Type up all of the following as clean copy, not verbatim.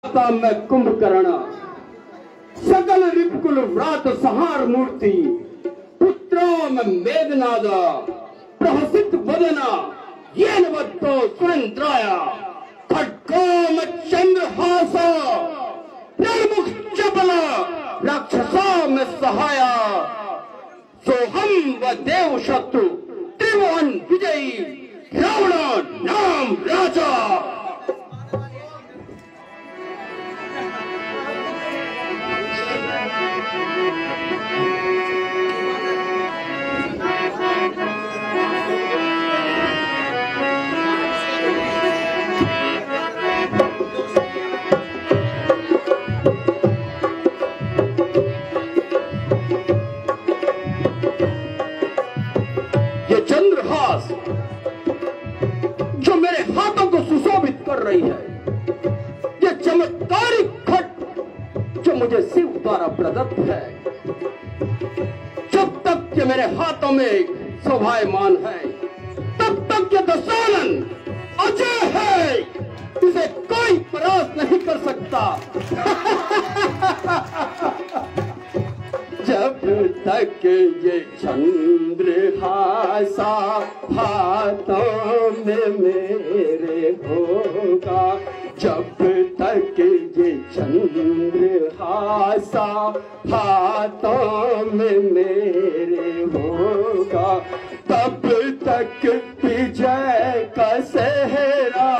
में कुंभकर्ण सकल रिपुकुल व्रात संहार मूर्ति पुत्रों में मेघनाद प्रहसित वदना येन वत्तो सुरेंद्राया खड्गो में चंद्रहास निर्मुख चपल राक्षसों में सहाया सोहम व देव शत्रु त्रिभुवन विजयी रावण नाम राजा। ये चंद्रहास जो मेरे हाथों को सुशोभित कर रही है, ये चमत्कारिक खट जो मुझे शिव द्वारा प्रदत्त है, जब तक ये मेरे हाथों में शोभायमान है तब तक ये दशानन अजय है, इसे कोई परास्त नहीं कर सकता। जब तक ये चंद्रहासा हाथों में मेरे होगा, जब तक ये चंद्रहासा हाथों में मेरे होगा, तब तक विजय का सेहरा,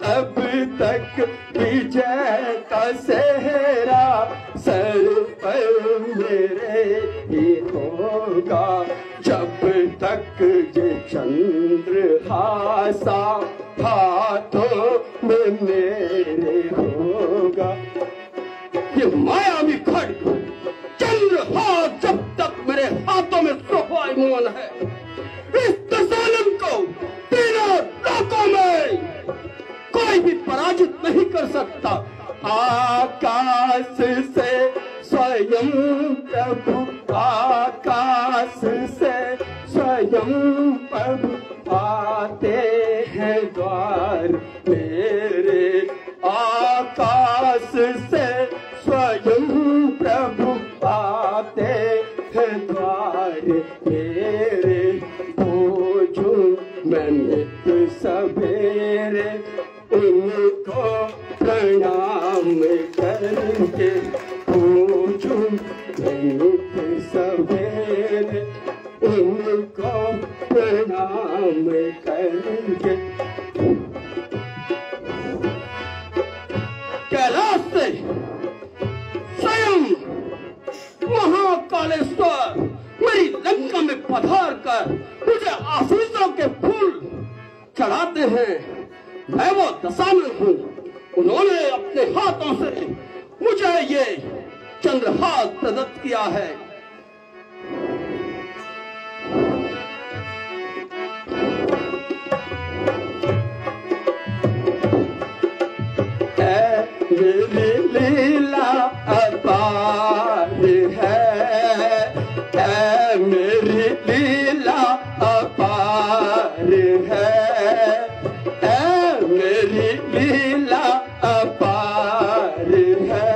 तब तक विजय का सेहरा सर पर मेरे ही होगा, जब तक ये चंद्रहासा हाथों में मेरे होगा। ये मायावी खड्ग चंद्रहास जब तक मेरे हाथों में शोभायमान है, इस दशानन को तीनों लोकों में कोई भी पराजित नहीं कर सकता। आकाश से स्वयं प्रभु, आकाश से स्वयं प्रभु आते हैं द्वार मेरे, आकाश से स्वयं प्रभु आते हैं द्वार मेरे। पूजूं मैं नित सवेरे उनको प्रणाम करके, पूजूं मैं नित सवेरे उनको प्रणाम करके। कैलाश से स्वयं महाकालेश्वर मेरी लंका में पधार कर मुझे आशीषों के फूल चढ़ाते हैं। मैं वो दशानन हूँ, उन्होंने अपने हाथों से मुझे ये चंद्रहास प्रदत्त किया है। मेरी लीला अपार है, मेरी लीला अपार है, मेरी लीला अपार है।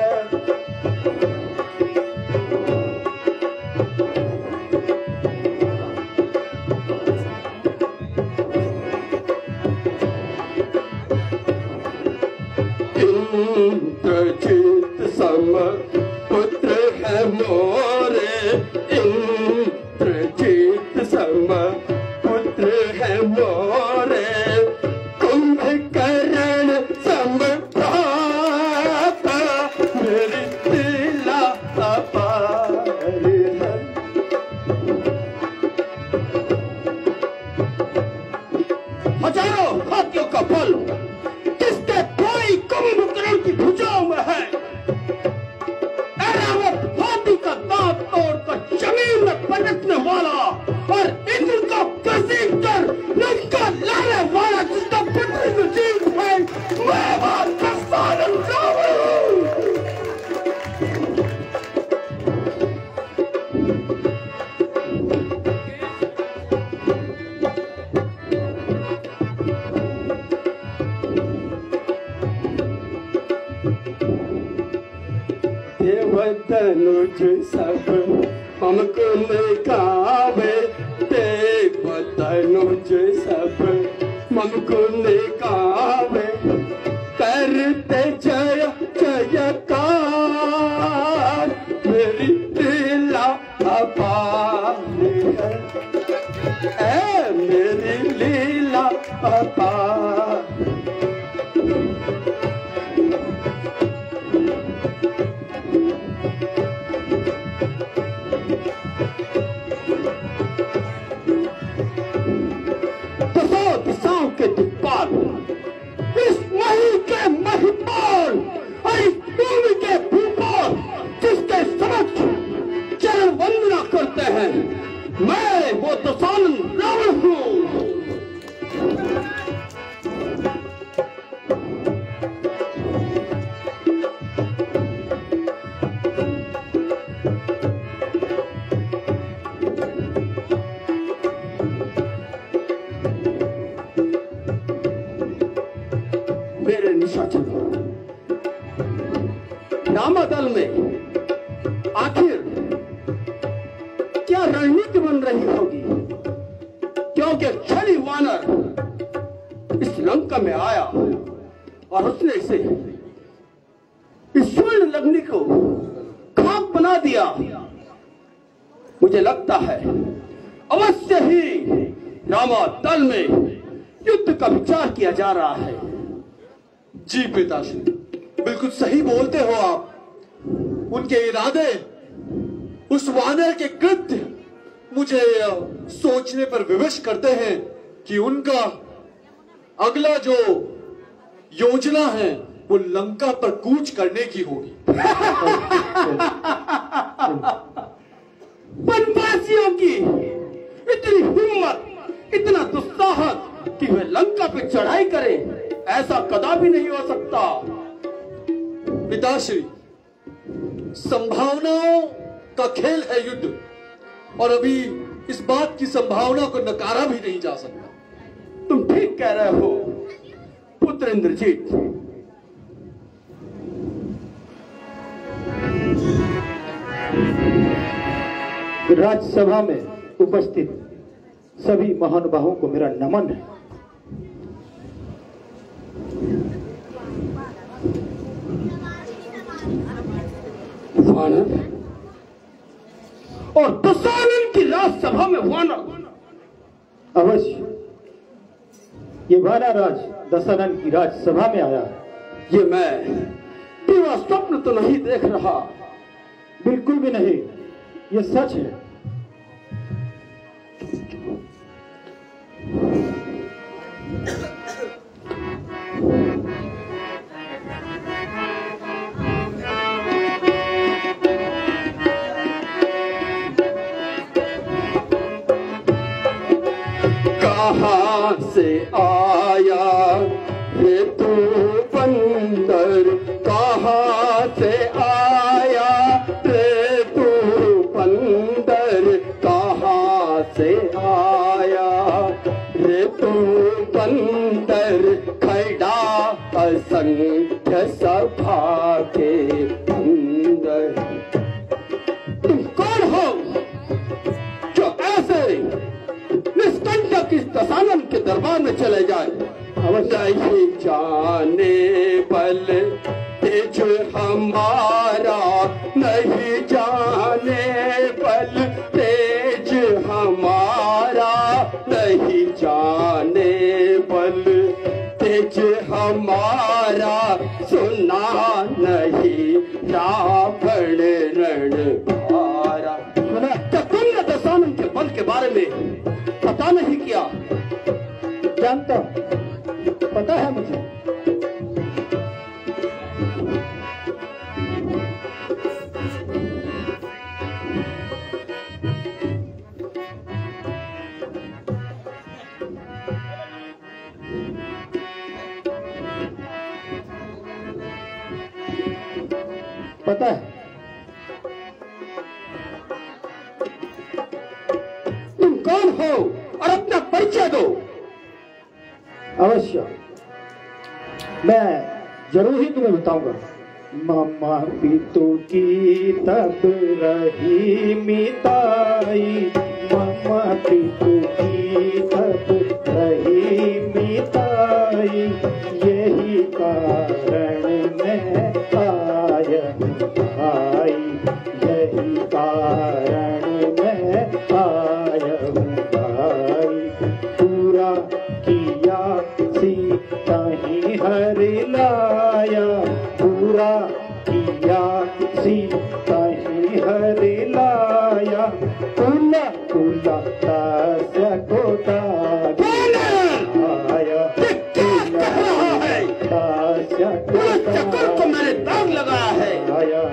इंद्रजीत सम पुत्र है मोरे, इंद्रजीत सम पुत्र है मोरे, कुंभकर्ण सम भ्राता मेरी लीला अपार है। हजारों हाथियों का बल किसके कोई कुंभकर्ण की भुजाओं में है, ऐरावत हाथी का दांत तोड़कर जमीन में पटकने वाला और इंद्र का घसीट कर लंका लाने वाला, जिसका पृथ्वी में जीव है, मैं बात का साधन देवतनुज सब हमको निकावे, देवतनुज सब हमको निकावे, करते जय जयकार, मेरी लीला अपार है, मेरी लीला अपार। दिशाओं के दिक्पाल, इस मही के महिपाल और इस भूमि के भूपाल, जिसके समक्ष चरण वंदना करते हैं, मैं वो दशानन रावण हूँ। मेरे निशाचर रामादल में आखिर क्या रणनीति बन रही होगी, क्योंकि छली वानर इस लंका में आया और उसने इसे इस स्वर्ण लग्नि को खाक बना दिया। मुझे लगता है अवश्य ही रामादल में युद्ध का विचार किया जा रहा है। जी पिताश्री, बिल्कुल सही बोलते हो आप। उनके इरादे, उस वानर के कृत्य मुझे सोचने पर विवश करते हैं कि उनका अगला जो योजना है वो लंका पर कूच करने की होगी। वनवासियों की इतनी हिम्मत, इतना दुस्साहस कि वे लंका पे चढ़ाई करें, ऐसा कदापि नहीं हो सकता। पिताश्री, संभावनाओं का खेल है युद्ध, और अभी इस बात की संभावना को नकारा भी नहीं जा सकता। तुम ठीक कह रहे हो पुत्र इंद्रजीत। राज्यसभा में उपस्थित सभी महानुभावों को मेरा नमन है। वानर और दशानन की राज्यसभा में वानर। अवश्य ये वानराज दशानन की राज्यसभा में आया है। ये मैं दिवा स्वप्न तो नहीं देख रहा। बिल्कुल भी नहीं, ये सच है। कहाँ से आया रे तू बंदर, कहाँ से आया रे तू बंदर, कहाँ से आया रे तू बंदर, खड़ा असंख्य सभा के अंदर। तुम कौन हो जो ऐसे निष्कंटक इस दशानन के दरबार में चले जाए? नहीं जाने बल तेज हमारा, नहीं जाने बल तेज हमारा, नहीं जाने बल तेज हमारा, सुना नहीं रावण रणहारा। क्या तुमने दशानन के बल के बारे में पता नहीं किया? जानता हूं, पता है मुझे। पता है। तुम कौन हो और अपना परिचय दो। अवश्य, मैं जरूर ही तुम्हें बताऊंगा। ममा पितु की तब रही मिताई, ममा पितु की तब रही मिताई, यही कारण मैं आया भाई, यही कारण मैं आया भाई। पूरा किया सीता ही हर लाया, पूरा किया सीता ही हर लाया, कुला कुला तास्या को आया, तास्या को मैंने दाग लगाया है। आया।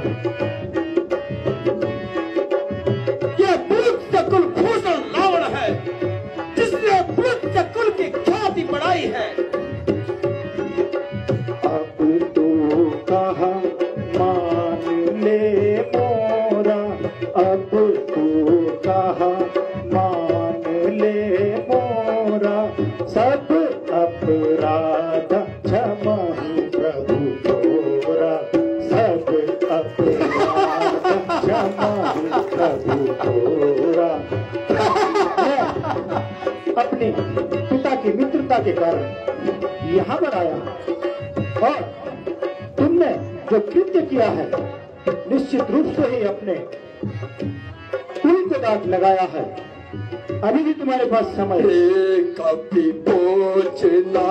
ये बुलक चकुल भूषण रावण है, जिसने बुलक चकुल की ख्याति बढ़ाई है। अब तो कहा मान ले मोरा, अब तो कहा मान ले मोरा, सब अपराध क्षमा प्रभु तोरा, सब अपराध क्षमा प्रभु तोरा। अपने पिता की मित्रता के कारण यहाँ पर आया, और तुमने जो कृत्य किया है निश्चित रूप से ही अपने कुल को दाग लगाया है। अभी भी तुम्हारे पास समय है। कभी पहुंचना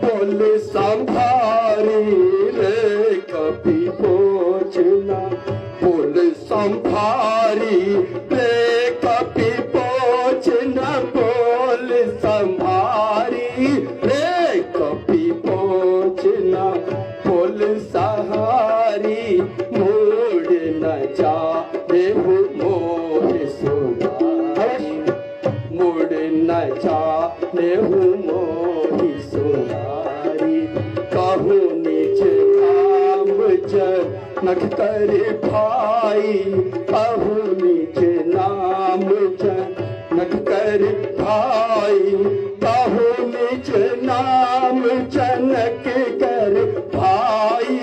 बोले संभारी रे, कभी पहुंचना बोले संभारी रे, कभी पहुंचना बोले संभारी रे, कभी पहुंचना बोले सहारी, मोड़ न जा देहु मोह सोना, मुड़ न जाने हूँ मोही सोनारी, कहूँ निज नाम जनक कर भाई, कहूँ निज नाम जनक कर भाई, कहूँ निज नाम जनक कर भाई,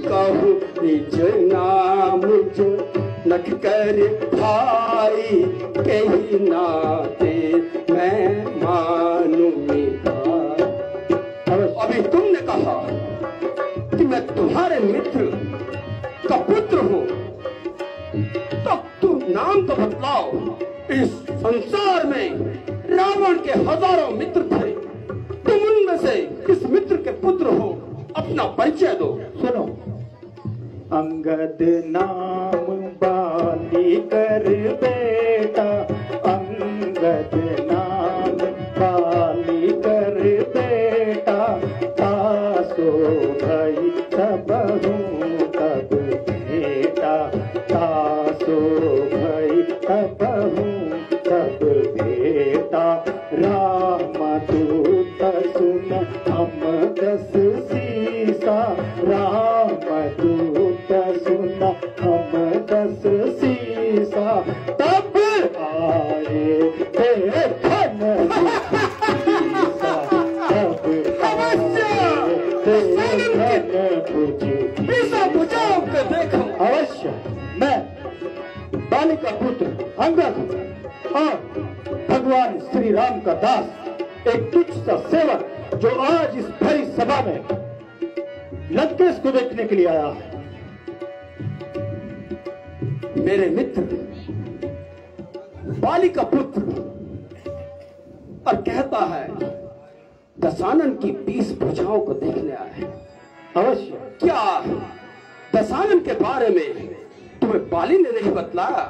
कहूँ निज नाम जनक कर भाई, कहीं नाते मैं मानू मिता। अभी तुमने कहा कि मैं तुम्हारे मित्र का पुत्र हूँ, तो तुम नाम तो बतलाओ। इस संसार में रावण के हजारों मित्र थे, तुम उनमें से किस मित्र के पुत्र हो, अपना परिचय दो। सुनो, अंगद नाम बाली कर बेटा, अंगद नाम बाली कर बेटा, तासो भई सबहु तब बेटा, तासो भई सबहु तब बेटा, राम दूत सुन हम दस सीसा, राम दूत सुन हम दस सीसा, तब आए थे धन सीसा, तब बुझाओ के देखो। अवश्य मैं बाली का पुत्र अंगद और भगवान श्री राम का दास, एक तुच्छ सा सेवक जो आज इस भरी सभा में लंकेश को देखने के लिए आया है। मेरे मित्र बाली का पुत्र, और कहता है दशानन की 20 भुजाओं को देखने आया है। अवश्य। क्या दशानन के बारे में तुम्हें बाली ने नहीं बतलाया?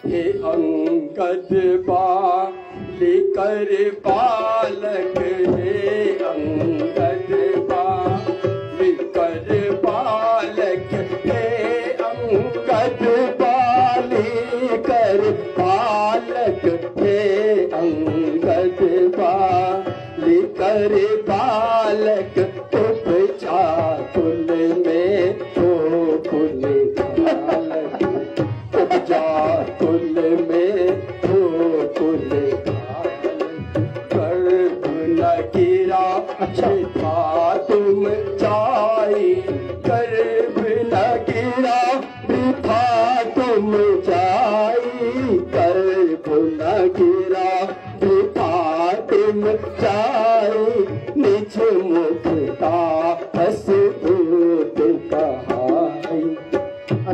हे अंगद बाली कर बालक, हे अंगद बाली कर बालक, हे अंगद बाली कर बालक, हे अंगद बाली कर बालक, उपजा कुल में हो कुल बालक, उपजा कुल में हो कुल बालक, गर्भ न गिरा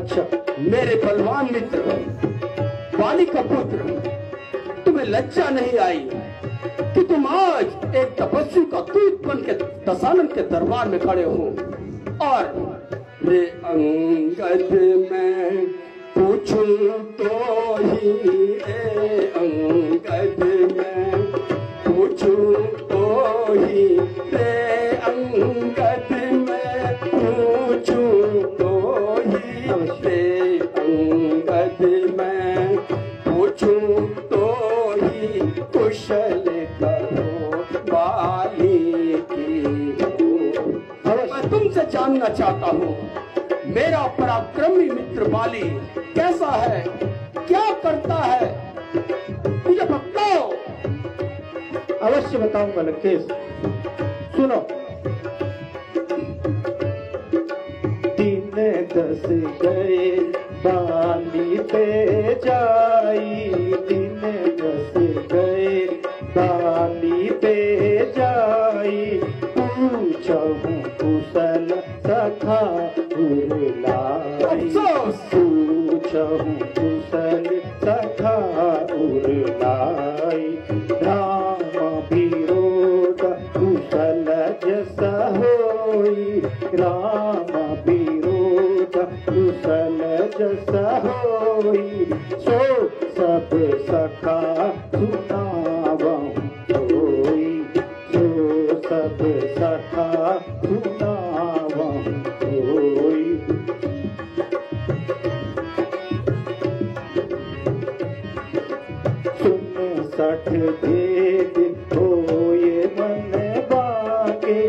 अच्छा, मेरे बलवान मित्र बाली का पुत्र, तुम्हें लज्जा नहीं आई कि तुम आज एक तपस्वी का दूत बन के दशानन के दरबार में खड़े हो और रे अंगद मैं पूछूं तो ही, रे अंगद मैं पूछूं तो ही, रे अंगद मैं पूछूं तो ही, रे अंगद मैं पूछूं तो ही, कुशल करो बाली की हो। मैं तुमसे जानना चाहता हूँ, मेरा पराक्रमी मित्र बाली कैसा है, क्या करता है, मुझे बताओ। अवश्य बताऊंगा लंकेश। सुनो, 3-10 गए बाली पे जाई, 3-10 गए बाली पे जाई, पूछहूँ कुशल सखा उरलाई, पूछहूँ कुशल सखा उरलाई, राम विरोध कुशल जस होई, राम विरोध कुशल जस होई, सो सब सखा सुनावहु होई, सो सब सखा सुनावहु होई। सुन 60 भेद होए मन बाके,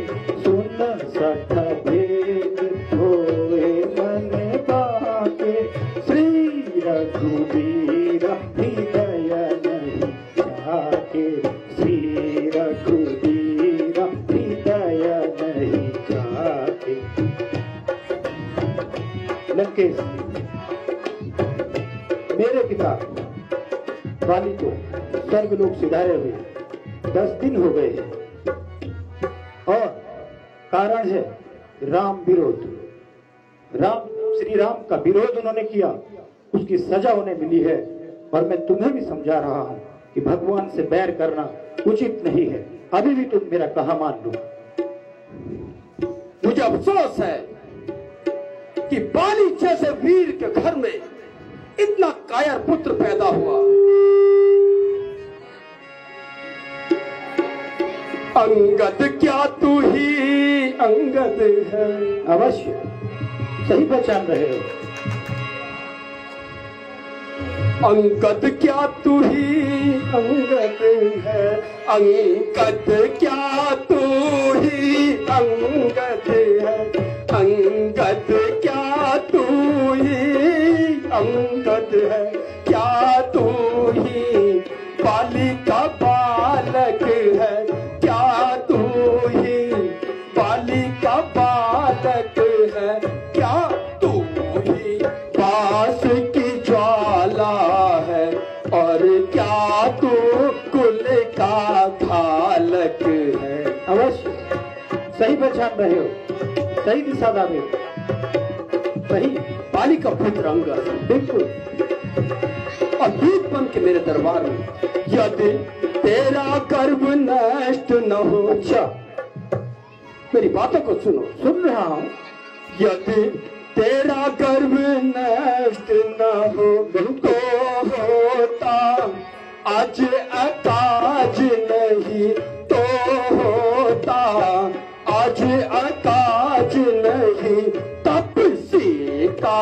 सुन 60 भेद होए मन बाके, श्री रघुवीर हृदय नहीं जाके, श्री रघुवीर हृदय नहीं जाके। लंकेश, मेरे पिता बाली को स्वर्गलोक सिधारे हुए 10 दिन हो गए हैं और कारण है राम विरोध। श्री राम का विरोध उन्होंने किया, उसकी सजा उन्हें मिली है और मैं तुम्हें भी समझा रहा हूं कि भगवान से बैर करना उचित नहीं है। अभी भी तुम मेरा कहा मान लो। मुझे अफसोस है कि बाली जैसे वीर के घर में इतना कायर पुत्र पैदा हुआ। अंगद क्या तू ही अंगद है। अवश्य सही पहचान रहे हो। अंगद क्या तू ही अंगद है, अंगद क्या तू ही अंगद है, अंगद क्या तू ही अंगद है, क्या तू ही बाली का बालक है, क्या तू ही बाली का बालक है, क्या तू ही पास की ज्वाला है, और क्या तू कुल का खालक है। अवश्य सही पहचान रहे हो, सही दिशा दावे हो। सही बाली का पुत्र अंगद बिल्कुल। और दूत बन के मेरे दरबार में, यदि तेरा गर्व नष्ट न हो। अच्छा मेरी बातों को सुनो। सुन रहा हूं। यदि तेरा गर्व नष्ट न हो तो होता आज अकाज नहीं, तो होता आज अकाज नहीं, तब सीता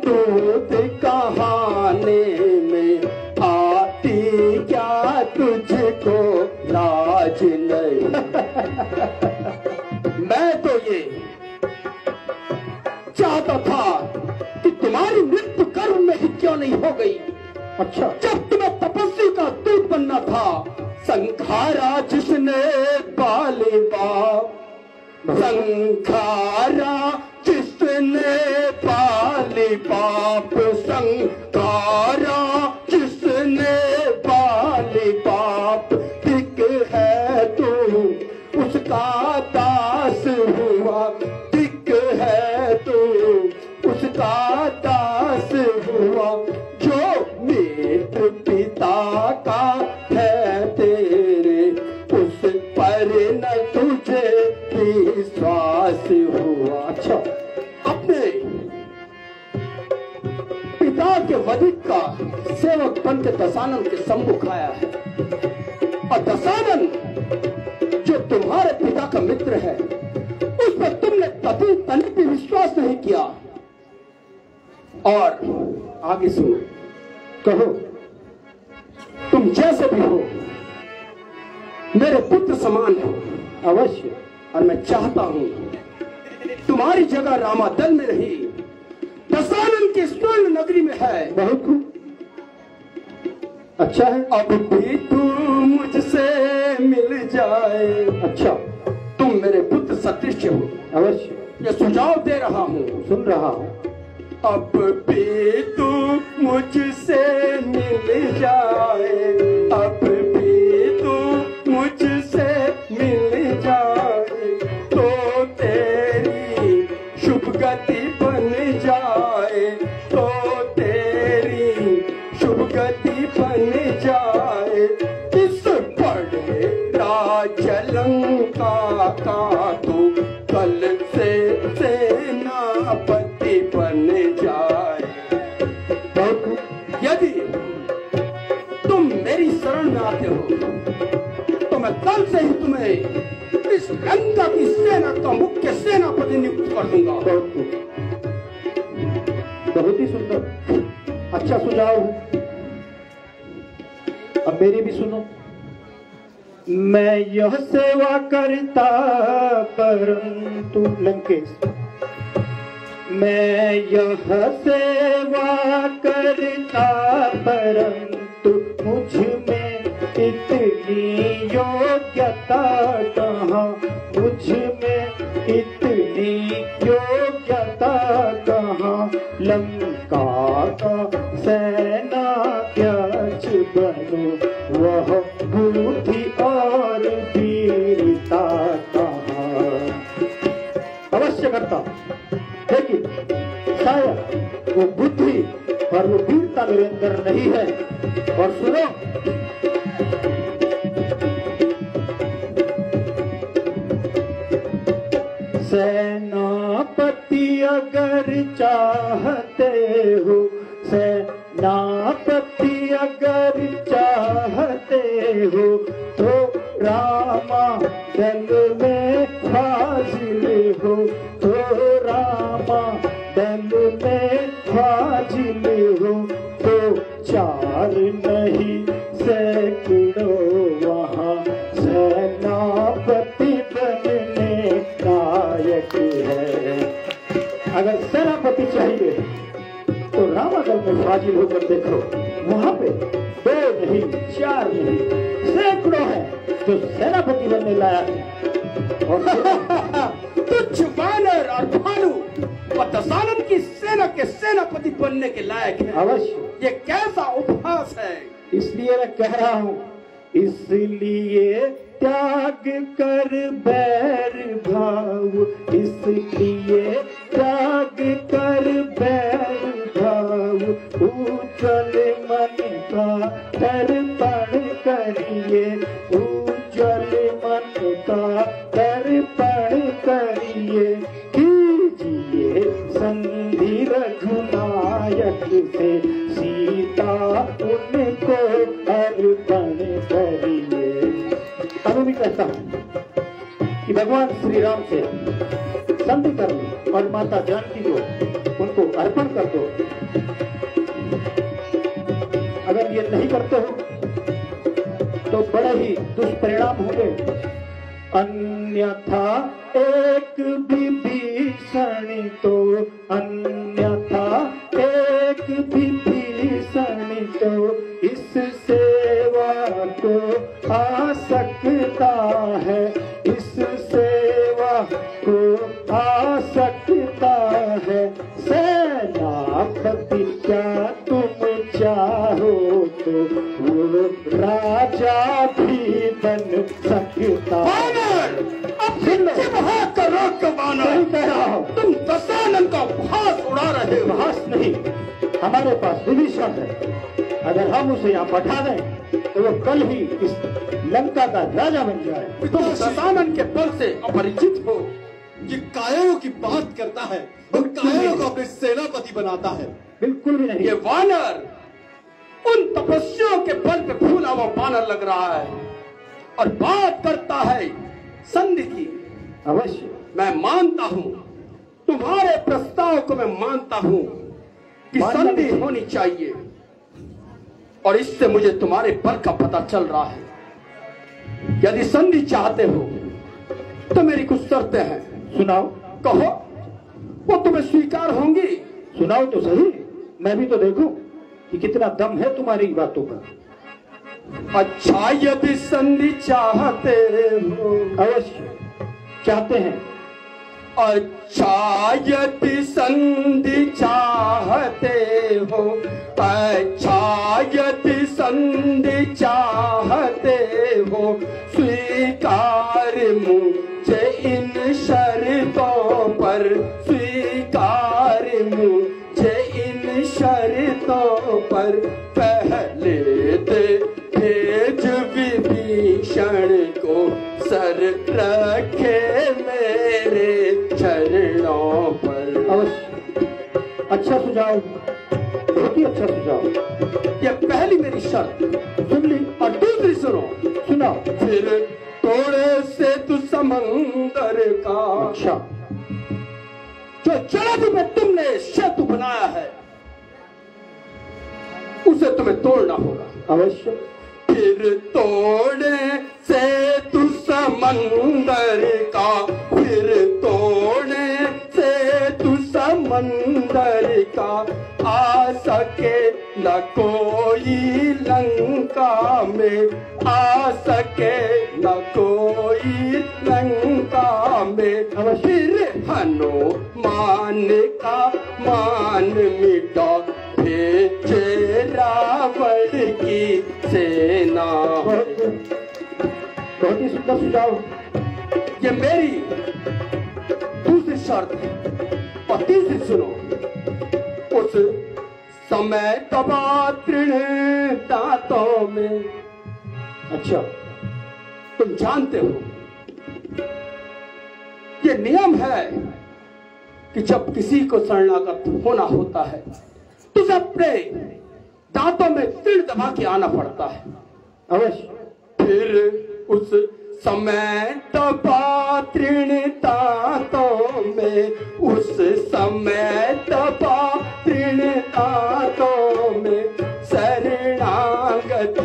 दूध कहाने में आती क्या तुझको लाज नहीं। मैं तो ये चाहता था कि तुम्हारी मृत्यु कर्म में ही क्यों नहीं हो गई। अच्छा, जब तुम्हें तपस्वी का दूत बनना था, संखारा जिसने बाली बाप, संखारा जिसने बाली बाप, संखारा जिसने बाली बाप, ठीक है तू उसका दास हुआ, ठीक है तू उसका दास लंका के वधिक का सेवक बन के दशानन के सम्मुख आया है। और दशानन जो तुम्हारे पिता का मित्र है, उस पर तुमने कभी तनिक भी विश्वास नहीं किया। और आगे सुनो, कहो, तुम जैसे भी हो मेरे पुत्र समान हो अवश्य। और मैं चाहता हूं तुम्हारी जगह रामादल में नहीं, दशानन की स्वर्ण नगरी में है। बहुत खूब, अच्छा है। अब भी तू मुझसे मिल जाए। अच्छा, तुम मेरे पुत्र सदृश हो अवश्य। ये सुझाव दे रहा हूँ, सुन रहा हूँ। अब भी तू मुझसे मिल जाए, अब भी तू मुझसे मिल जाए, तो तेरी शुभ गति बन जाए, तो तेरी शुभ गति बन जाए। इस बड़े राज लंका का तू कल से सेनापति बन जाए। यदि तुम मेरी शरण में आते हो तो मैं कल से ही तुम्हें इस लंका की सेना का मुख्य सेनापति नियुक्त कर दूंगा। बहुत ही सुंदर, अच्छा सुझाव है। अब मेरी भी सुनो। मैं यह सेवा करता परंतु लंकेश, मैं यह सेवा करता परंतु मुझ में इतनी योग्यता कहाँ, मुझ में इतनी योग्यता कहाँ। लंका का सेनाध्यक्ष बनूं, वह बुद्धि और वीरता कहाँ। अवश्य करता, लेकिन शायद वो बुद्धि और वो वीरता मेरे अंदर नहीं है। और सुनो, सेनापति अगर चाहते हो, सेनापति अगर चाहते हो, तो रामा दल में हाजिर हो, तो रामा दल में हाजिर हो। तो चार नहीं सैकड़ों वहाँ सेनापति बनने लायक है। अगर सेनापति चाहिए तो रामादल में फाजिल होकर देखो, वहाँ पे 2 नहीं 4 नहीं सैकड़ों है जो सेनापति बनने लायक है। और तुच्छ वानर और भालू और दशानन की सेना के सेनापति बनने के लायक है। अवश्य, ये कैसा उपहास है। इसलिए मैं कह रहा हूँ, इसलिए त्याग कर बैर भाव, इसलिए त्याग कर बैर भाव। उज्जवल मन का दर्पण करिए, उज्जवल मन का दर्पण करिए। कीजिए संधि रघुनायक से, सीता उनको अर्पण करिए। अब भी कहता हूँ कि भगवान श्री राम से संधि कर लो और माता जानकी को उनको अर्पण कर दो। अगर ये नहीं करते हो तो बड़े ही दुष्परिणाम होंगे। अन्यथा एक विभीषण तो, अन्यथा एक विभीषण तो इस सेवा को आ सकता है, इस सेवा को आ सकता है। सेनापति क्या तुम चाहो तो वो राजा भी बन सकता है। तुम दशानन का उपहास उड़ा रहे हो। उपहास नहीं, हमारे पास विभीषण है। अगर हम उसे यहाँ बैठा दें तो वो कल ही इस लंका का राजा बन जाए। तुम दशानन के बल से अपरिचित हो। ये कायरों की बात करता है और कायरों को अपने सेनापति बनाता है। बिल्कुल भी नहीं। ये वानर उन तपस्याओं के बल पे फूला हुआ वानर लग रहा है और बात करता है संधि की। अवश्य मैं मानता हूं, तुम्हारे प्रस्ताव को मैं मानता हूं कि संधि होनी चाहिए, और इससे मुझे तुम्हारे बल का पता चल रहा है। यदि संधि चाहते हो तो मेरी कुछ शर्तें हैं। सुनाओ। कहो, वो तुम्हें स्वीकार होंगी? सुनाओ तो सही, मैं भी तो देखूं कि कितना दम है तुम्हारी बातों का। अच्छा, यदि संधि चाहते हो। अवश्य चाहते हैं। अच्छा, यदि संधि चाहते हो, अच्छा यदि संधि चाहते हो, स्वीकार मुझे इन शर्तों पर, स्वीकार मुझे इन शर्तों पर। पहले दे भेज विभीषण को, सर रखे मेरे चरणों पर। अवश्य अच्छा सुझाव, बहुत ही अच्छा सुझाव। ये पहली मेरी शर्त सुन ली, और दूसरी सुनो। सुनाओ। फिर थोड़े से तू समंदर का, अच्छा, जो जलधि में तुमने सेतु बनाया है, उसे तुम्हें तोड़ना होगा। अवश्य। फिर तोड़े से तू समंदर का, फिर तोड़े से तू समंदर का। आ सके न कोई लंका में, आ सके न कोई लंका में। फिर हनुमान का मान मिटा, भेजे रावण की सेना। बहुत ही सुंदर सुझाव। ये मेरी दूसरी शर्त है, और तीसरी सुनो। उस समय दबा तृण दांतों में। अच्छा, तुम जानते हो ये नियम है कि जब किसी को शरणागत होना होता है तो उसे अपने दांतों में तीर दबा के आना पड़ता है। अवश्य। फिर उस समय दबा तृण दांतों में, उस समय दबा तृण दांतों में। शरणागत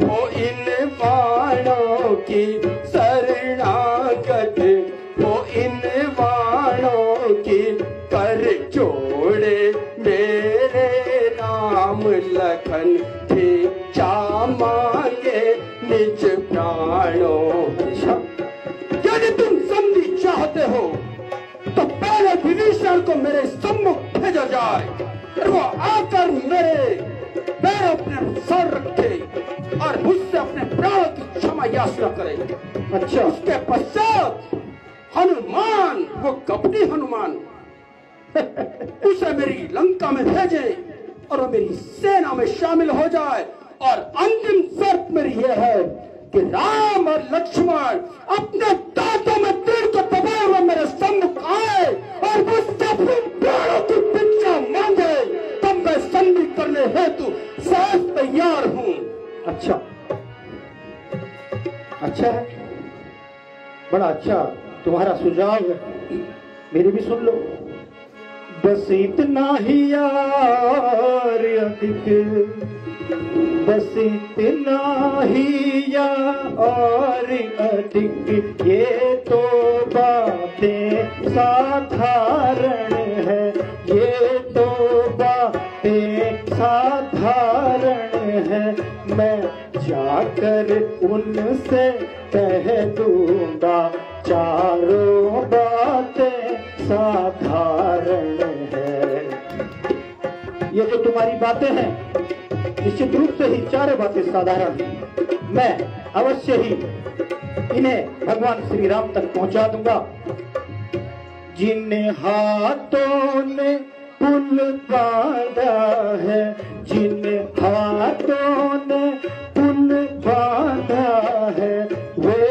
हो इन बाणों की, शरणागत हो इन बाणों की। कर जोड़े मेरे राम लखन, भिक्षा मांगे निज प्राणों। यदि तुम संधि चाहते हो तो पहले विभीषण को मेरे सम्मुख भेजा जाए, और वो आकर मेरे पैरों पर सर रखे और मुझसे अपने प्राणों की क्षमा याचना करे। अच्छा। उसके पश्चात हनुमान, वो कपटी हनुमान, उसे मेरी लंका में भेजे और वो मेरी सेना में शामिल हो जाए। और अंतिम शर्त मेरी यह है कि राम और लक्ष्मण अपने दांतों में तीर को दबाए हुए मेरे सम्मुख आए और मुझसे अपने प्राणों की भिक्षा मांगे, तब मैं संधि करने हेतु सहज तैयार हूं। अच्छा, अच्छा है, बड़ा अच्छा तुम्हारा सुझाव है। मेरी भी सुन लो। बस इतना ही यार अधिक, बस इतना ही यार अधिक, ये तो बातें साधारण है, ये तो बातें साधारण है। मैं जाकर उनसे कह दूंगा, चारों बातें साधारण है। ये जो तुम्हारी बातें हैं निश्चित रूप से ही चारों बातें साधारण हैं। मैं अवश्य ही इन्हें भगवान श्री राम तक पहुंचा दूंगा। जिन हाथों ने पुल बांधा है, जिन हाथों ने पुल बांधा है, वे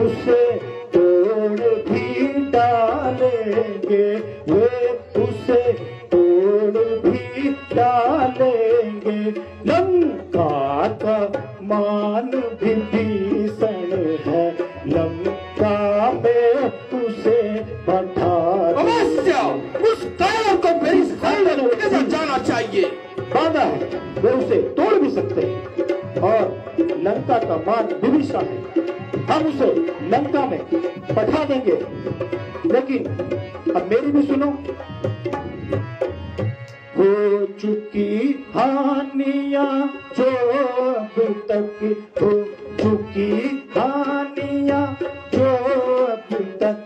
उसे तोड़ भी डालेंगे, वे उसे तोड़ भी डालेंगे। लंका का मान विभीषण है, लंका में उसे बैठा अवश्य उस कायर को मेरी सैन्य लेकर जाना चाहिए। बाधा है, वे उसे तोड़ भी सकते हैं और लंका का मान विभीषण है, हम उसे लंका में बैठा देंगे। लेकिन अब मेरी भी सुनो। हो चुकी हानियां जो अब तक, हो चुकी हानियां जो अब तक,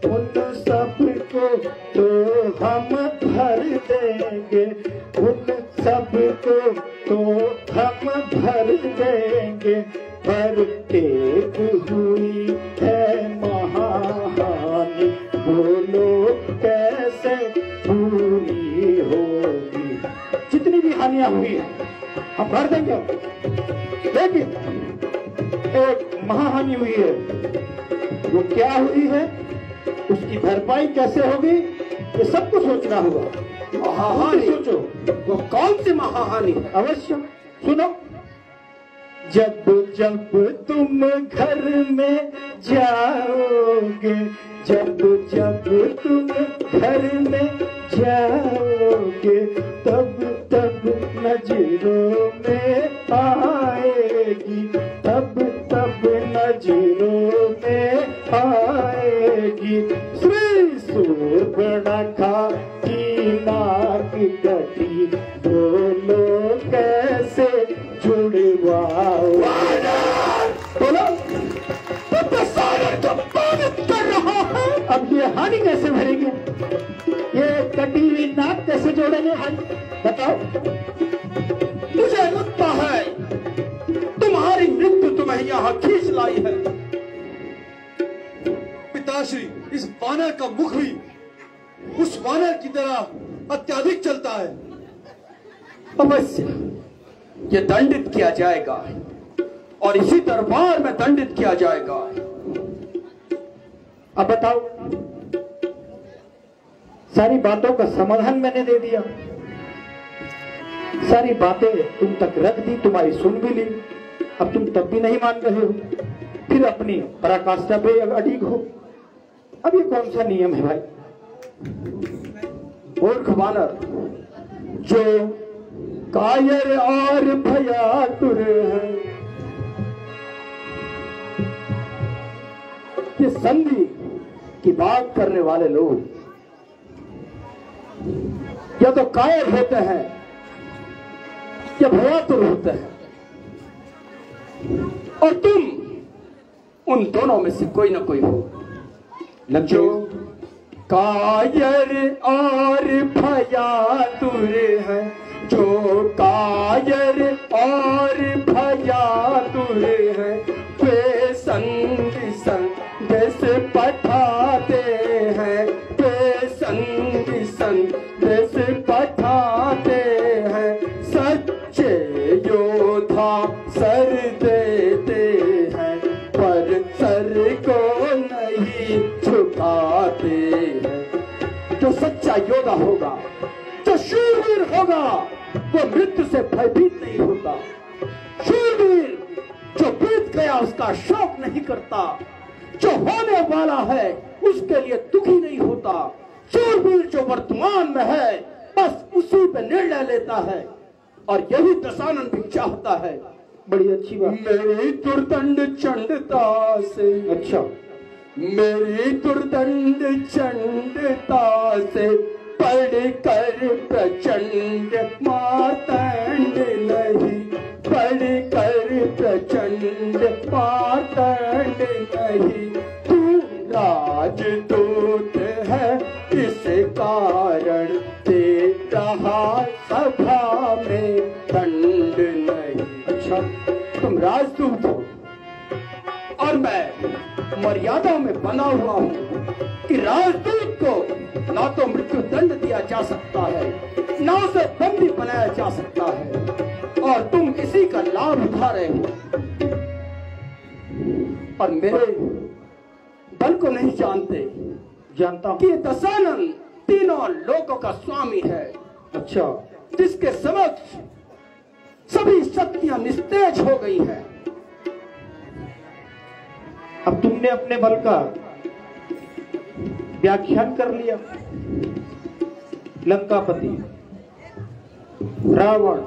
उन सब को तो हम भर देंगे, उन सब को तो हम भर देंगे। पर एक हुई है महाहानि, बोलो कैसे पूरी होगी। जितनी भी हानियां हुई है हम भर देंगे, लेकिन एक महाहानि हुई है, वो क्या हुई है, उसकी भरपाई कैसे होगी, ये सबको सोचना होगा। महाहानि सोचो, वो कौन सी महाहानि है? अवश्य सुनो। जब जब तुम घर में जाओगे, जब जब तुम घर में जाओगे, तब तब नजरों में आएगी, तब तब नजरों में आएगी। श्री सूर्पणखा की नाक कटी, बोलो कैसे जुड़वाओ। बोलो तो पारित कर रहा है। अब ये हानि कैसे भरेंगे, ये कटी हुई नाक कैसे जोड़ेंगे भाई, बताओ। मुझे लगता है तुम्हारी मृत्यु तुम्हें यहाँ खींच लाई है। पिताश्री, इस वानर का मुख भी उस वानर की तरह अत्याधिक चलता है। अवश्य ये दंडित किया जाएगा और इसी दरबार में दंडित किया जाएगा। अब बताओ, सारी बातों का समाधान मैंने दे दिया, सारी बातें तुम तक रख दी, तुम्हारी सुन भी ली, अब तुम तब भी नहीं मान रहे हो, फिर अपनी पराकाष्ठा पे अड़िग हो। अब ये कौन सा नियम है भाई? मूर्ख वानर, जो कायर और भयातुर है, ये संधि की बात करने वाले लोग या तो कायर होते हैं या भयातुर होते हैं, और तुम उन दोनों में से कोई ना कोई हो। जो कायर और भयातुर है, जो कायर और भयातुर है, वे संग संदेश पठाते हैं, वे संग संदेश पठाते हैं। सच्चे योद्धा सर देते हैं, पर सर को नहीं झुकाते हैं। जो सच्चा योद्धा होगा, जो शूरवीर होगा, वो मृत्यु से भयभीत नहीं होता। शूरवीर जो बीत गया उसका शोक नहीं करता, जो होने वाला है उसके लिए दुखी नहीं होता। शूरवीर जो वर्तमान में है बस उसी पे निर्णय लेता है, और यही दशानन भी चाहता है। बड़ी अच्छी बात। मेरी दुर्दंड चंडता से, अच्छा, मेरी दुर्दंड चंडता से पढ़ कर प्रचंड मार्तंड नहीं, पढ़ कर प्रचंड मार्तंड नहीं। तू राजदूत है इस कारण दे रहा सभा में दंड नहीं। अच्छा, तुम राजदूत हो और मैं मर्यादा में बना हुआ हूँ कि राजदूत को ना तो मृत्यु दंड दिया जा सकता है, ना उसे बंदी बनाया जा सकता है, और तुम इसी का लाभ उठा रहे हो और मेरे बल को नहीं जानते। जानता हूँ। कि दशानन तीनों लोकों का स्वामी है। अच्छा, जिसके समक्ष सभी शक्तियां निस्तेज हो गई हैं। अब तुमने अपने बल का व्याख्यान कर लिया। लंकापति, रावण,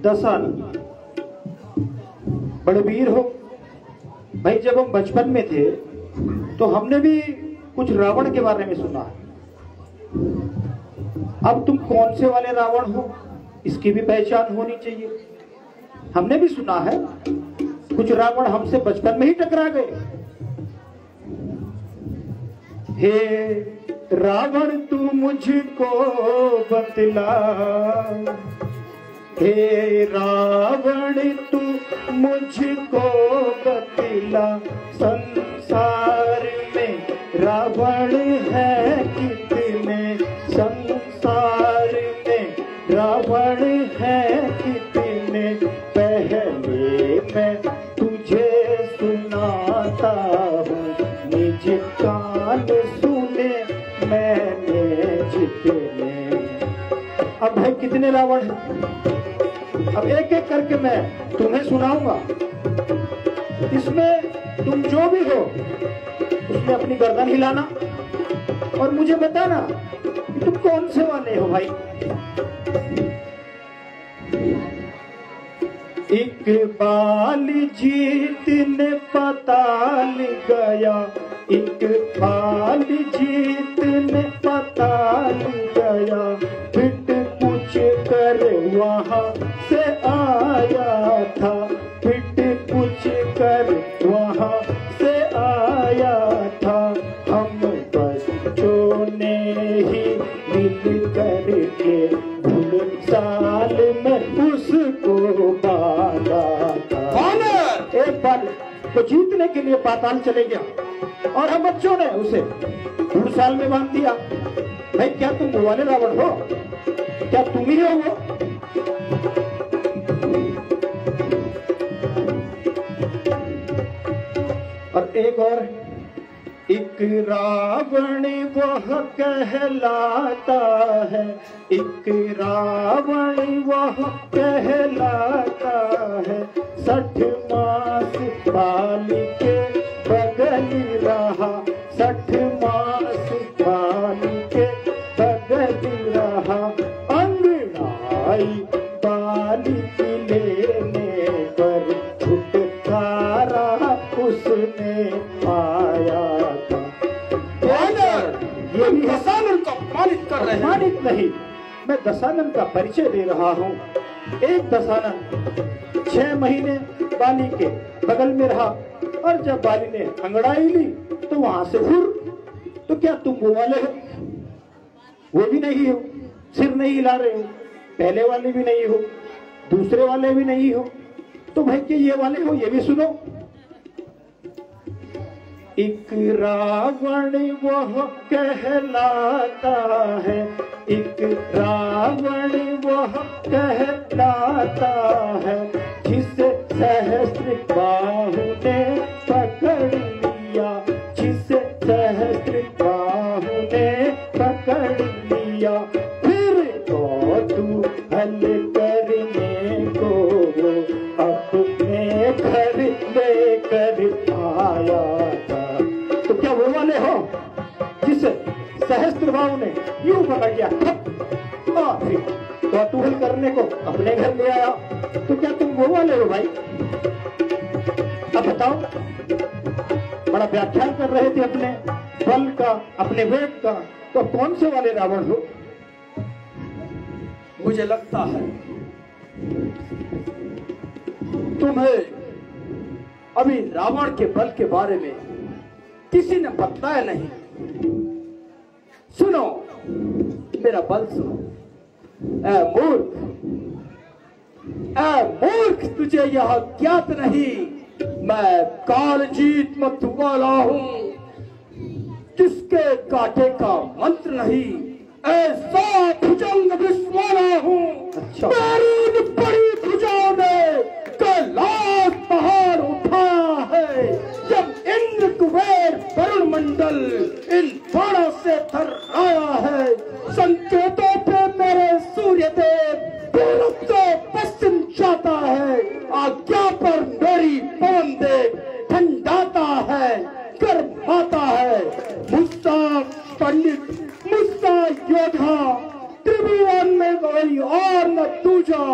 दशानन, बड़े वीर हो भाई। जब हम बचपन में थे तो हमने भी कुछ रावण के बारे में सुना है। अब तुम कौन से वाले रावण हो, इसकी भी पहचान होनी चाहिए। हमने भी सुना है कुछ रावण हमसे बचपन में ही टकरा गए। हे रावण तू मुझको बतला, हे रावण तू मुझको बतला, संसार में रावण है कितने, संसार में रावण है कितने। पहले मैं तुझे सुनाता हूँ, निज कान सुने मैंने जितने। अब है कितने रावण हैं, अब एक एक करके मैं तुम्हें सुनाऊंगा। इसमें तुम जो भी हो उसमें अपनी गर्दन हिलाना और मुझे बताना कि तुम कौन से वाले हो भाई। इकबाल जीतने पाताल गया, इकबाल जीतने पाताल गया, पिट पूछ कर वहां से आया था, पिट पूछ कर वहां से आया था। हम बच्चों ने ही मिल कर के भूल साल में उसको बांधा था। एक बार तो जीतने के लिए पाताल चले गया और हम बच्चों ने उसे भूल साल में बांध दिया। भाई क्या तुम वो वाले रावण हो, क्या तुम ही हो वो? और एक और, एक रावण वह कहलाता है, एक रावण वह कहलाता है, 60 मास बाल के बगल रहा, 60 मास बाल के बगल रहा, अंगड़ाई बाल की लेने पर छुटकारा उसने पाया था। ये दशानन को अपमानित कर रहे हैं। अपमानित नहीं, मैं दशानन का परिचय दे रहा हूँ। एक दशानन 6 महीने बाली के बगल में रहा और जब बाली ने अंगड़ाई ली तो वहां से फुर। तो क्या तुम वो वाले हो? वो भी नहीं हो, सिर नहीं हिला रहे हो, पहले वाले भी नहीं हो, दूसरे वाले भी नहीं हो, तो भाई के ये वाले हो, ये भी सुनो। एक रावण वह कहलाता है, एक रावण वह कहलाता है, जिसे सहस्त्र बाहु ने पकड़ लिया, जिसे सहस्त्र बाहु ने पकड़ लिया, फिर तो तू हल करने को अपने घर लेकर आया था। तो क्या वो वाले हो जिसे सहस्त्र बाहु ने यूं पकड़ लिया और फिर कौतूहल करने को अपने घर ले आया? तो क्या तुम वो वाले हो भाई? अब बताओ, बड़ा व्याख्यान कर रहे थे अपने बल का, अपने वेग का, तो कौन से वाले रावण हो? मुझे लगता है तुम्हें अभी रावण के बल के बारे में किसी ने बताया नहीं। सुनो मेरा बल सुनो। ऐ मूर्ख, तुझे यह ज्ञात नहीं, मैं कालजीत मत वाला हूँ, जिसके कांटे का मंत्र नहीं, ऐसा भुजंग विश्वाला हूँ। मेरी बड़ी भुजाओं ने कैलाश पहाड़ उठाया है, जब इंद्र कुबेर वरुण मंडल इन बाणों से थर्राया है। संकेतों पे मेरे सूर्य आज्ञादेव पूरब से पश्चिम जाता है, आज्ञा पर मेरी पवन देव ठंडाता है, गर्माता है। मुस्ता पंडित, मुस्ता योद्धा, त्रिभुवन में कोई और न दूजा।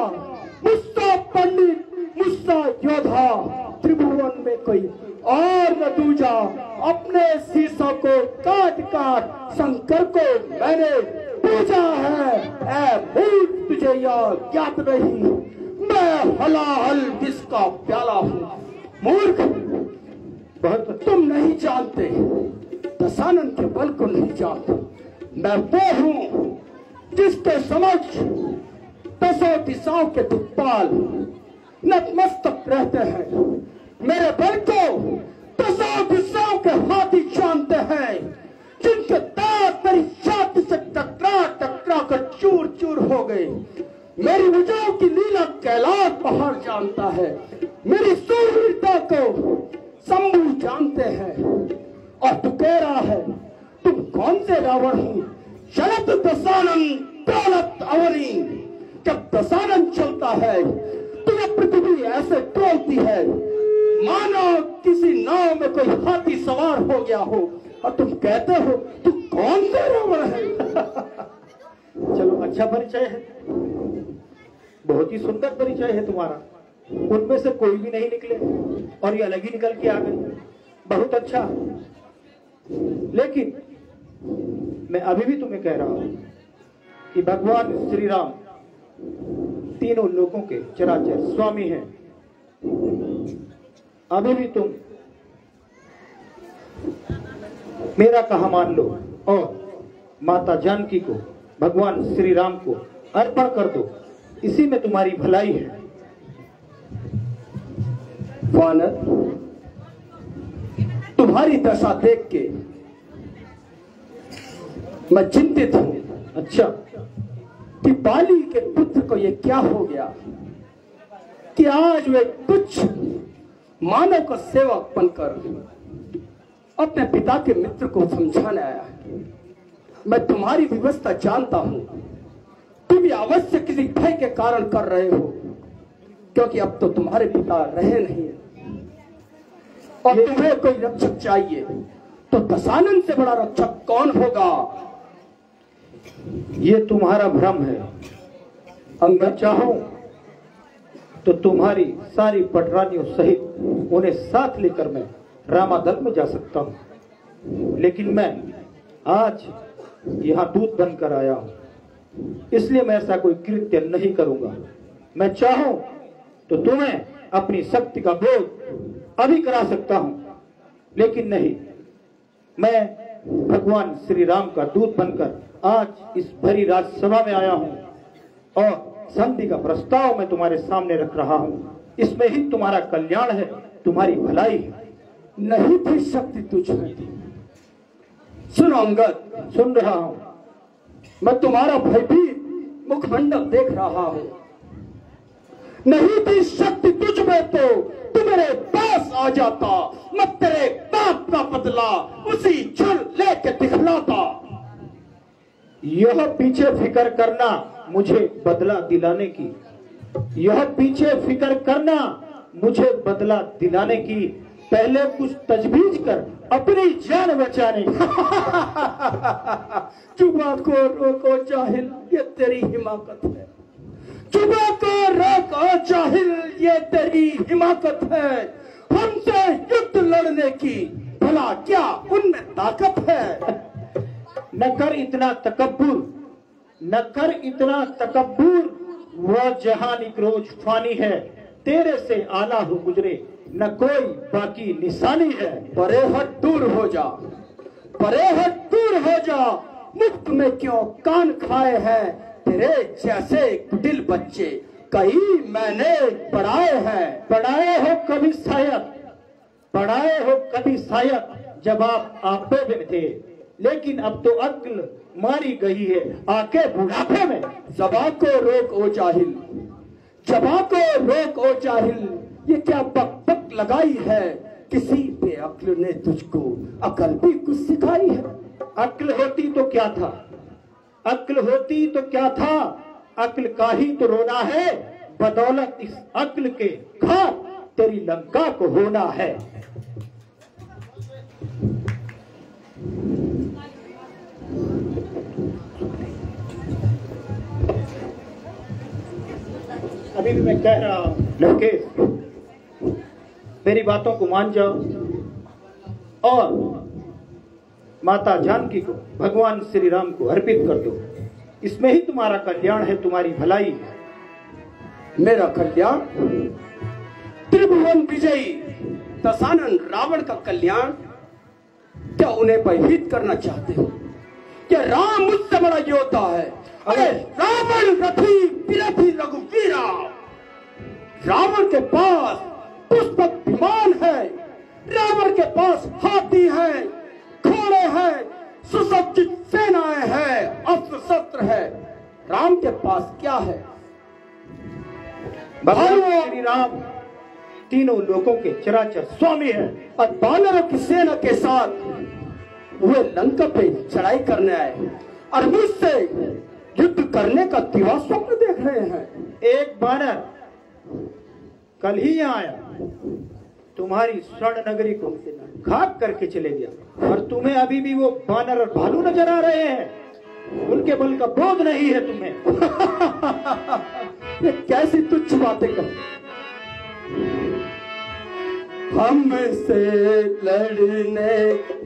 मुस्ता पंडित, मुस्ता योद्धा, त्रिभुवन में कोई और न दूजा। अपने शीशों को काट काट शंकर को मैंने पूजा है। ऐ मूर्ख, तुझे यह ज्ञात नहीं, मैं हलाहल विष का प्याला हूँ। मूर्ख, बहुत तुम नहीं जानते, दशानन के बल को नहीं जानते। मैं वो हूँ जिसके समक्ष दसों दिशाओं के दिक्पाल नतमस्तक रहते हैं। मेरे बल को दसों दिशाओं के हाथी जानते हैं, जिनके दांत मेरी छाती से टकरा टकरा कर चूर चूर हो गए। मेरी भुजाओं की लीला कैलाश पहाड़ जानता है, मेरी सूरवीरता को शंभू जानते हैं। और तू कह रहा है तुम कौन से रावण हो? शरद दशानन दौलत अवनी। जब दशानन चलता है तो यह पृथ्वी ऐसे डोलती है मानो किसी नाव में कोई हाथी सवार हो गया हो, और तुम कहते हो तू कौन सा रावण है? चलो, अच्छा परिचय है, बहुत ही सुंदर परिचय है तुम्हारा। उनमें से कोई भी नहीं निकले और ये अलग ही निकल के आ गए। बहुत अच्छा, लेकिन मैं अभी भी तुम्हें कह रहा हूं कि भगवान श्री राम तीनों लोगों के चराचर स्वामी हैं। अभी भी तुम मेरा कहा मान लो और माता जानकी को, भगवान श्री राम को अर्पण कर दो, इसी में तुम्हारी भलाई है। वानर, तुम्हारी दशा देख के मैं चिंतित हूं। अच्छा, कि बाली के पुत्र को ये क्या हो गया कि आज वे तुच्छ मानव का सेवक बनकर अपने पिता के मित्र को समझाने आया है। मैं तुम्हारी व्यवस्था जानता हूं, तुम ये अवश्य किसी भय के कारण कर रहे हो, क्योंकि अब तो तुम्हारे पिता रहे नहीं और तुम्हें कोई रक्षक चाहिए, तो दशानन से बड़ा रक्षक कौन होगा? ये तुम्हारा भ्रम है। अगर चाहो तो तुम्हारी सारी पटरानियों सहित उन्हें साथ लेकर मैं रामादल में जा सकता हूं, लेकिन मैं आज यहां दूत बनकर आया हूं, इसलिए मैं ऐसा कोई कृत्य नहीं करूंगा। मैं चाहूं तो तुम्हें अपनी शक्ति का बोध अभी करा सकता हूं, लेकिन नहीं, मैं भगवान श्री राम का दूत बनकर आज इस भरी राजसभा में आया हूं और संधि का प्रस्ताव मैं तुम्हारे सामने रख रहा हूं। इसमें ही तुम्हारा कल्याण है, तुम्हारी भलाई है। नहीं थी शक्ति तुझ में। सुनो अंगद, सुन रहा हूं, मैं तुम्हारा भयभीत मुखमंडल देख रहा हूं। नहीं थी शक्ति तुझ में तो तू मेरे पास आ जाता, मैं तेरे बाप का बदला उसी क्षण लेके दिखलाता। यह पीछे फिक्र करना मुझे बदला दिलाने की, यह पीछे फिक्र करना मुझे बदला दिलाने की, पहले कुछ तजवीज कर अपनी जान बचाने। जुबा को रोको जाहिल, ये तेरी हिमाकत है। जुबा को रोको जाहिल, ये तेरी हिमाकत है। हमसे युद्ध लड़ने की भला क्या उनमें ताकत है? न कर इतना तकब्बुर, न कर इतना तकब्बुर, वह जहान एक रोज फानी है, तेरे से आला हो गुजरे न कोई बाकी निशानी है। परे हट, दूर हो जा, परे हट, दूर हो जा, मुफ्त में क्यों कान खाए हैं तेरे जैसे कुटिल बच्चे, कई मैंने पढ़ाए हैं। पढ़ाए हो कभी शायद, पढ़ाए हो कभी शायद जब आप आपे में थे, लेकिन अब तो अक्ल मारी गई है आके बुढ़ापे में। जबा को रोक ओ जाहिल, जबा को रोक ओ जाहिल, ये क्या बक बक लगाई है? किसी पे अक्ल ने तुझको अकल भी कुछ सिखाई है? अक्ल होती तो क्या था, अक्ल होती तो क्या था, अक्ल का ही तो रोना है, बदौलत इस अक्ल के घात तेरी लंका को होना है। अभी भी मैं कह रहा हूं लंकेश, मेरी बातों को मान जाओ और माता जानकी को भगवान श्री राम को अर्पित कर दो। इसमें ही तुम्हारा कल्याण है, तुम्हारी भलाई है। मेरा कल्याण? त्रिभुवन विजयी दशानन रावण का कल्याण? क्या उन्हें भयभीत करना चाहते हो? क्या राम मुझसे बड़ा योद्धा है? अरे रावण रथी विरथी रघुवीरा, रावण के पास पुष्पक विमान है, रावण के पास हाथी है, घोड़े हैं, सुसज्जित सेनाएं हैं, अस्त्र शस्त्र है। राम के पास क्या है? भगवान श्री राम तीनों लोकों के चराचर स्वामी है और वानरों की सेना के साथ वे लंका पे चढ़ाई करने आए और मुझसे युद्ध करने का दिवा स्वप्न देख रहे हैं। एक वानर कल ही यहाँ आया, तुम्हारी स्वर्ण नगरी को खाक करके चले गया और तुम्हें अभी भी वो वानर और भालू नजर आ रहे हैं। उनके बल का बोध नहीं है तुम्हें। ये कैसी तुच्छ बातें कर। हमसे लड़ने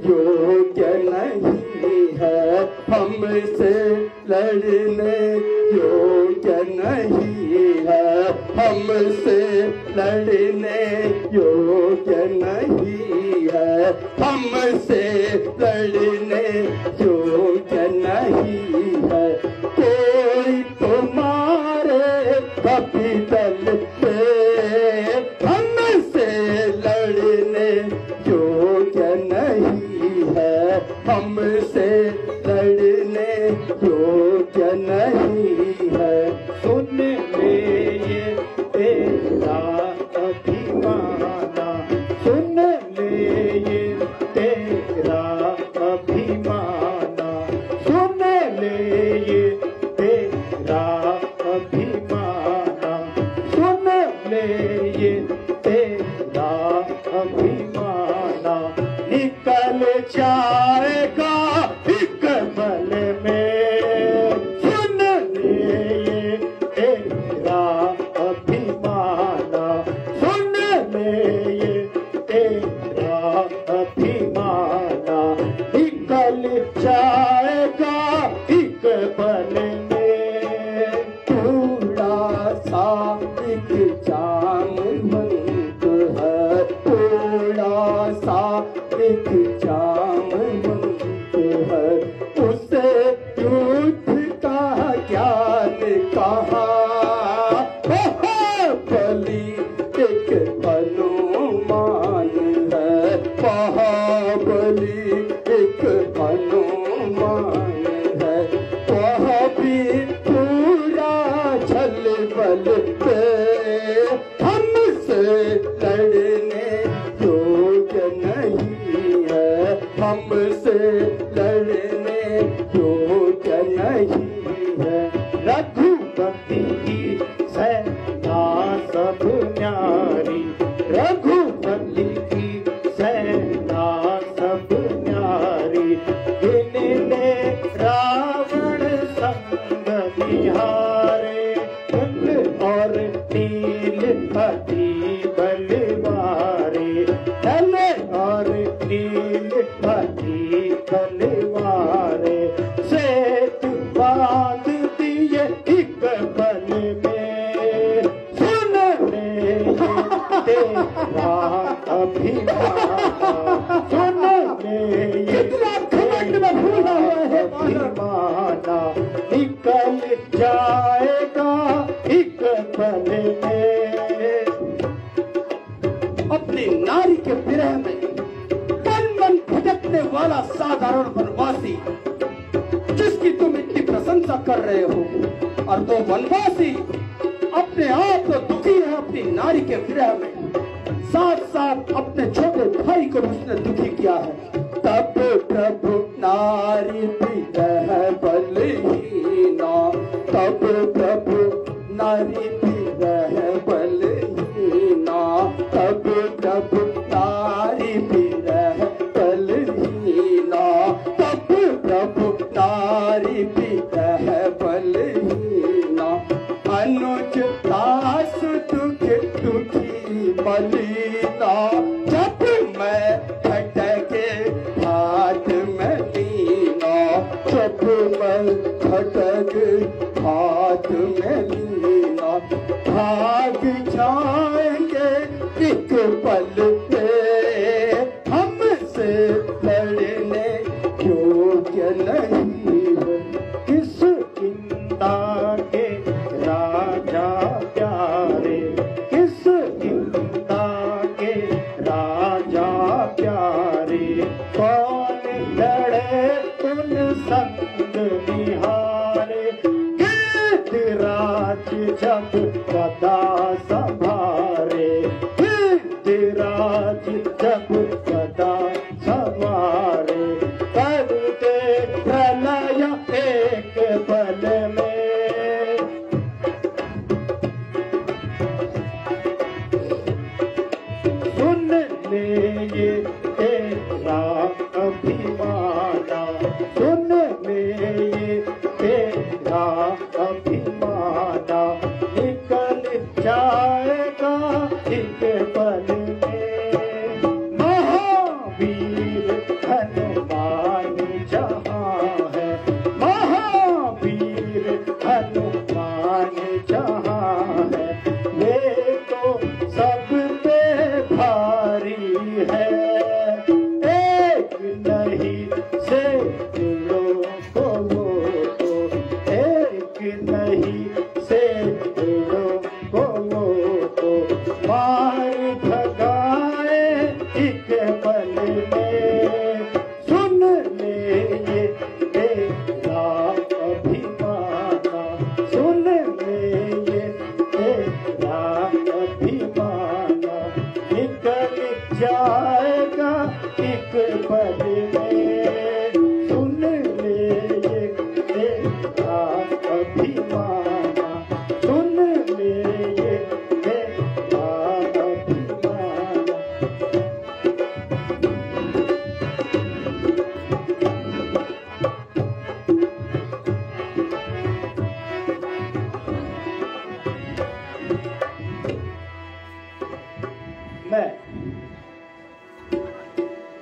योग्य नहीं है, हमसे लड़ने योग्य नहीं है, हमसे लड़ने योग्य नहीं है, हमसे लड़ने योग्य नहीं है। कोई तुम्हारे कपितल पे हमसे लड़ने योग्य नहीं है, हमसे लड़ने योग्य नहीं है। सुन ले ये तेरा अभिमाना, सुन ले ये तेरा अभिमाना, सुन ले ये तेरा अभिमाना, सुन ले ये तेरा अभिमाना। निकल जाएगा एक पल में, सुन ले ये तेरा अभिमाना, सुन ले ये तेरा अभिमाना। निकल जाएगा एक पल में, थोड़ा सा एक जामवंत है, थोड़ा सा एक जामवंत है, उसे युद्ध का ज्ञान कहा। बलि एक हनुमान है, महाबली एक हनुमान है, वह भी पूरा छल बल पे हमसे लड़ने योग्य नहीं है, हमसे लड़ने योग्य नहीं है। रघुपति की सेना सब न्यारी, रघुपति की सेना सब न्यारी। इनने रावण संग बिहारे, और नील अति बलवारे, नल और नील अति बलवारे। सेतु बांध दिए एक पल में, सुन ले तेरा अभिमाना, सुन ले कितना घमंड में भूला हुआ है अभिमाना। निकल जाएगा एक पल में। अपनी नारी के विरह में मन मन भटकने वाला साधारण वनवासी जिसकी तुम इतनी प्रशंसा कर रहे हो, और तो वनवासी अपने आप तो दुखी है अपनी नारी के विरह में, साथ साथ अपने छोटे भाई को भी उसने दुखी किया है। तब प्रभु नारी विरह बलहीना, तब प्रभु नारी विरह बलहीना, तब प्रभु नारी विरह बलहीना, तब प्रभु नारी विरह बलहीना। अनुज दास दुख दुखी मलीना, जब मैं खटके हाथ में लीना, जब मैं खटके हाथ में लीना। भाग जाएंगे एक पल पे, हमसे लड़ने योग्य नहीं है। किस इंदा के राजा प्यारे, किस इंदा के राजा प्यारे, कौन लड़े उन संग निहारे। गिरिराज जब गदा संभारे, गिरिराज जब गदा संभारे, कर दे प्रलय एक पल में। सुन ले ये तेरा अभिमाना, सुन ले ये तेरा अभिमाना, निकल जाएगा एक पल में। महावीर हनुमान जहाँ है, महावीर हनुमान जहाँ है, वे तो सब पे भारी है। एक नहीं से को वो तो, एक नहीं से को वो तो, मार भगाए एक पल में। सुन ले ये तेरा अभिमाना, सुन ले ये तेरा अभिमाना, निकल जाएगा एक पल में। सुन ले ये तेरा अभिमाना, सुन ले ये तेरा अभिमाना। मैं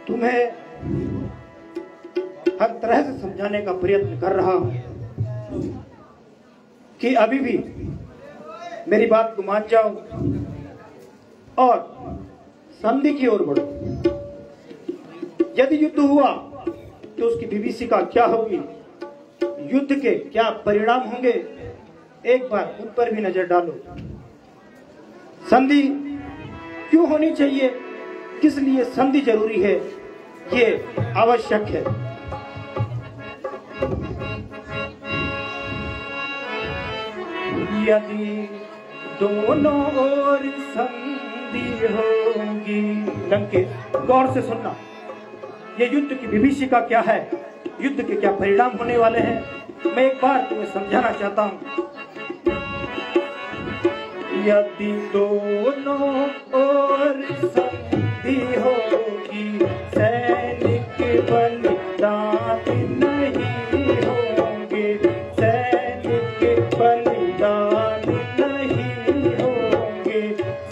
तुम्हें हर तरह से समझाने का प्रयत्न कर रहा हूं कि अभी भी मेरी बात को मान जाओ और संधि की ओर बढ़ो। यदि युद्ध हुआ तो उसकी विभीषिका क्या होगी, युद्ध के क्या परिणाम होंगे, एक बार उन पर भी नजर डालो। संधि क्यों होनी चाहिए, किस लिए संधि जरूरी है, ये आवश्यक है। यदि दोनों ओर संधि होगी, लंकेश गौर से सुनना, ये युद्ध की विभीषिका क्या है, युद्ध के क्या परिणाम होने वाले हैं, मैं एक बार तुम्हें समझाना चाहता हूं। यदि दोनों ओर संधि होगी, सैनिक बलिदान नहीं होंगे, सैनिक बलिदान नहीं होंगे,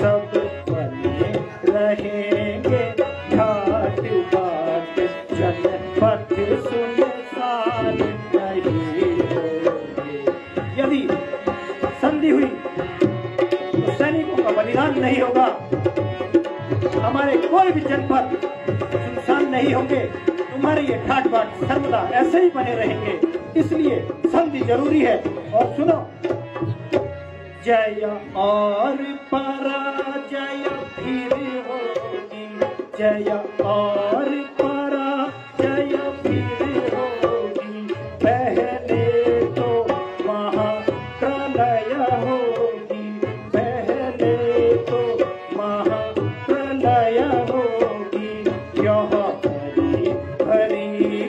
सब बने रहेंगे घाट बाट, जनपथ सुनसान नहीं होंगे। यदि संधि हुई सैनिकों का बलिदान नहीं होगा, हमारे कोई भी जनपद सुनसान नहीं होंगे, तुम्हारे ये ठाट बाट सर्वदा ऐसे ही बने रहेंगे। इसलिए संधि जरूरी है। और सुनो, जय और पराजय फिर होगी, जय और पराजय फिर होगी, पहले तो महाप्रलय होगी, पहले तो महाप्रलय होगी, यह हरी हरी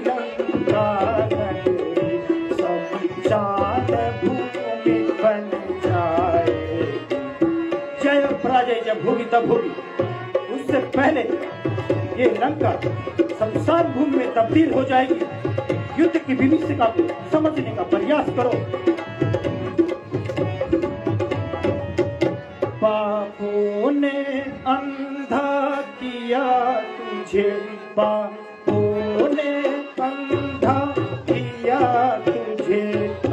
लंका नगरी शमशान भूमि विजय जब होगी तब होगी, उससे पहले ये लंका शमशान भूमि में तब्दील हो जाएगी। युद्ध की विभीषिका को समझने का प्रयास करो। बापों ने अंधा किया तुझे, बापों ने अंधा किया तुझे,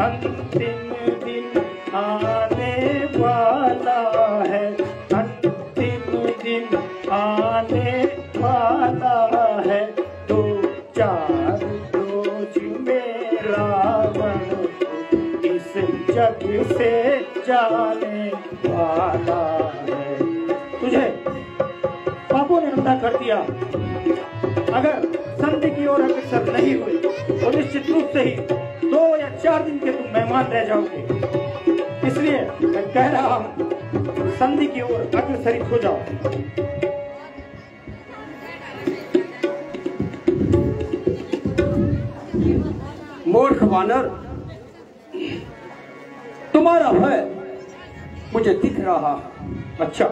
अंतिम दिन आने वाला है, अंतिम दिन आने वाला है। दो चार रोज में रावण इस जग से जाने वाला है। तुझे पापों ने अंधा कर दिया। अगर संधि की ओर अग्रसर नहीं हुए तो निश्चित रूप से ही 2 या 4 दिन के तुम मेहमान रह जाओगे। इसलिए मैं कह रहा हूं, संधि की ओर अग्रसरित हो जाओ। मूर्ख वानर, तुम्हारा भय मुझे दिख रहा। अच्छा,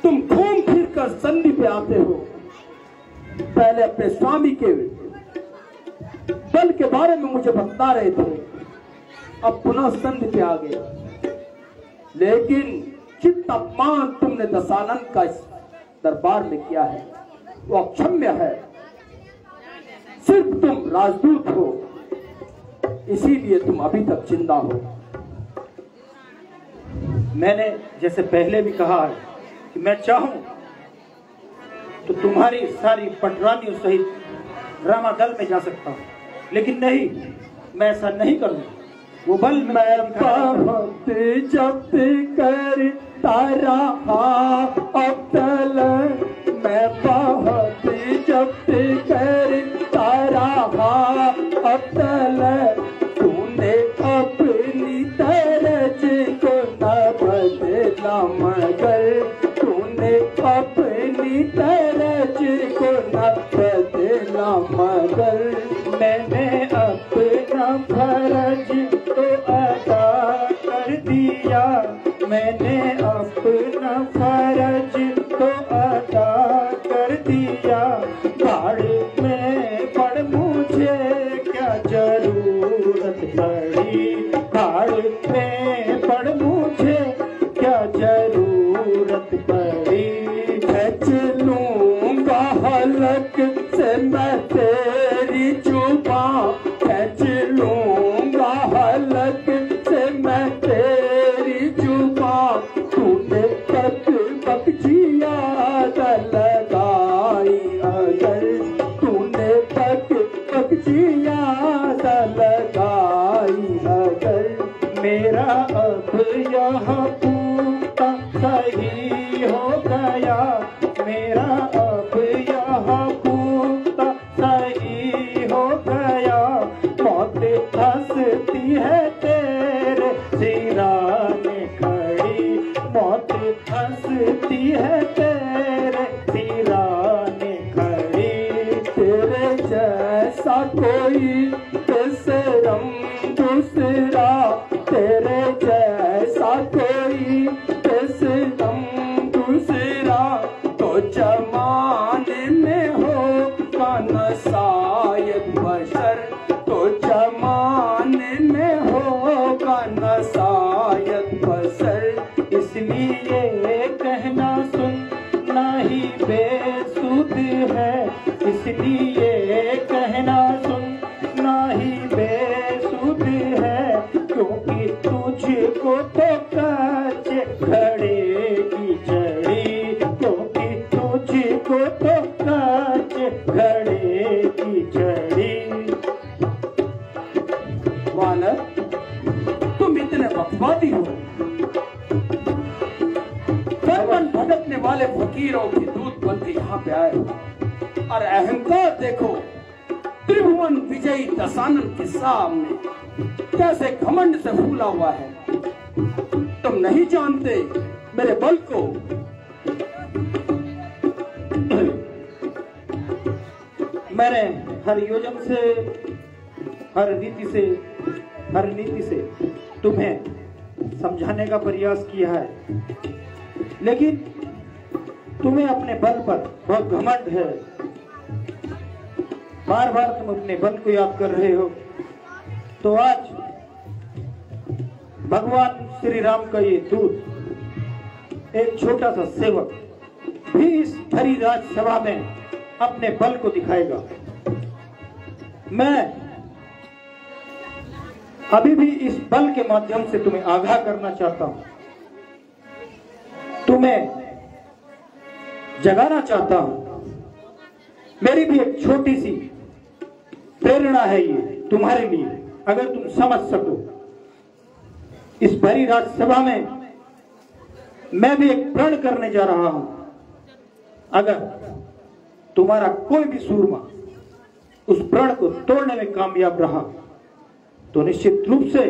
तुम घूम फिर कर संधि पे आते हो। पहले अपने स्वामी के बल के बारे में मुझे बता रहे थे, अब पुनः संधि पे आ गए। लेकिन चित्त अपमान तुमने दशानन का इस दरबार में किया है वो अक्षम्य है। सिर्फ तुम राजदूत हो, इसीलिए तुम अभी तक जिंदा हो। मैंने जैसे पहले भी कहा है कि मैं चाहूं तो तुम्हारी सारी पटरानियों सहित रामादल में जा सकता हूं, लेकिन नहीं, मैं ऐसा नहीं करूंगा। वो बल मैं बहुत जब्त करता रहा अब तक, मैं बहुत जब्त करता रहा अब तक। तूने अपनी तरज को न बदला मगर, तूने अपनी तरज को न बदला मगर। मैंने अपना फर्ज तो अदा कर दिया, मैंने अपना फर्ज तो अदा कर दिया। भाड़ में पड़ मुझे क्या जरूरत पड़ी, भाड़ में पड़ मुझे क्या जरूरत पड़ी। खींच लूंगा हलक से मैं तेरी जुबां, खींच लूंगा हलक से मैं तेरी जुबां। तूने तक तक जिया लगाई अगर, तूने तक तक जिया लगाई अगर। मेरा अब यहाँ पूरा सही हो गया, मेरा अब यहाँ पूरा सही हो गया। मौत हंसती है तेरे सिराने खड़ी, मौत हंसती है तेरे सिराने खड़ी। तेरे जैसा कोई बेशरम दूसरा, तेरे जैसा कोई बेशरम दूसरा तो जमाने में होगा न शायद बशर, तो जमाने में होगा न शायद बशर। इसलिए कहना सुनना ही बेसुध है, इसलिए कहना सुनना ही बेसुध है। क्योंकि तुझको तो कच्चे घड़े की चढ़ी, क्योंकि तुझको तो कच्चे घड़े की चढ़ी। वानर, तुम इतने बकवादी हो। धर्मन भटकने वाले फकीरों के दूत बन के यहाँ पे आए हो, और अहंकार देखो त्रिभुवन विजयी दशानन के सामने कैसे घमंड से फूला हुआ है। तुम नहीं जानते मेरे बल को। मैंने हर योजन से, हर नीति से तुम्हें समझाने का प्रयास किया है, लेकिन तुम्हें अपने बल पर बहुत घमंड है। बार बार तुम अपने बल को याद कर रहे हो। तो आज भगवान श्री राम का ये दूत, एक छोटा सा सेवक भी इस भरी राजसभा में अपने बल को दिखाएगा। मैं अभी भी इस बल के माध्यम से तुम्हें आगाह करना चाहता हूं, तुम्हें जगाना चाहता हूं। मेरी भी एक छोटी सी प्रेरणा है ये तुम्हारे लिए, अगर तुम समझ सको। इस भरी राजसभा में मैं भी एक प्रण करने जा रहा हूं। अगर तुम्हारा कोई भी सूरमा उस प्रण को तोड़ने में कामयाब रहा तो निश्चित रूप से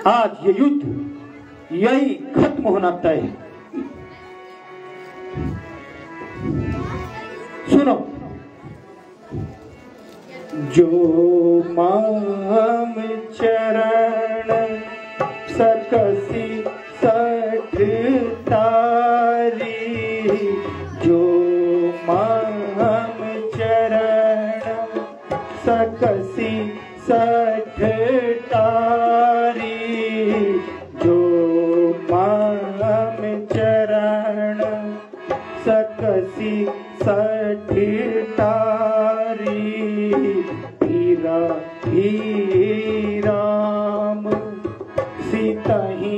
आज ये युद्ध यही खत्म होना तय है। सुनो, जो माम चरण सकसी सठ तारी, जो माम चरण सकसी सठ तारी, जो माम चरण सकसी सठ तारी, हीरा ही राम सीता ही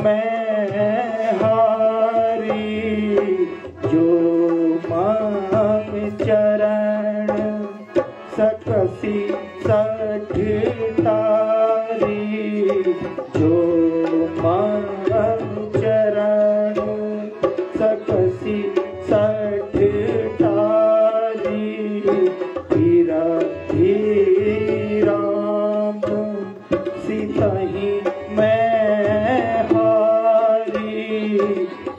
मैं हारी, जो माम चरण सकसी सठ तारी, जो माम चरण सकसी सठ तारी, हीरा ही राम सीता ही मैं हारी,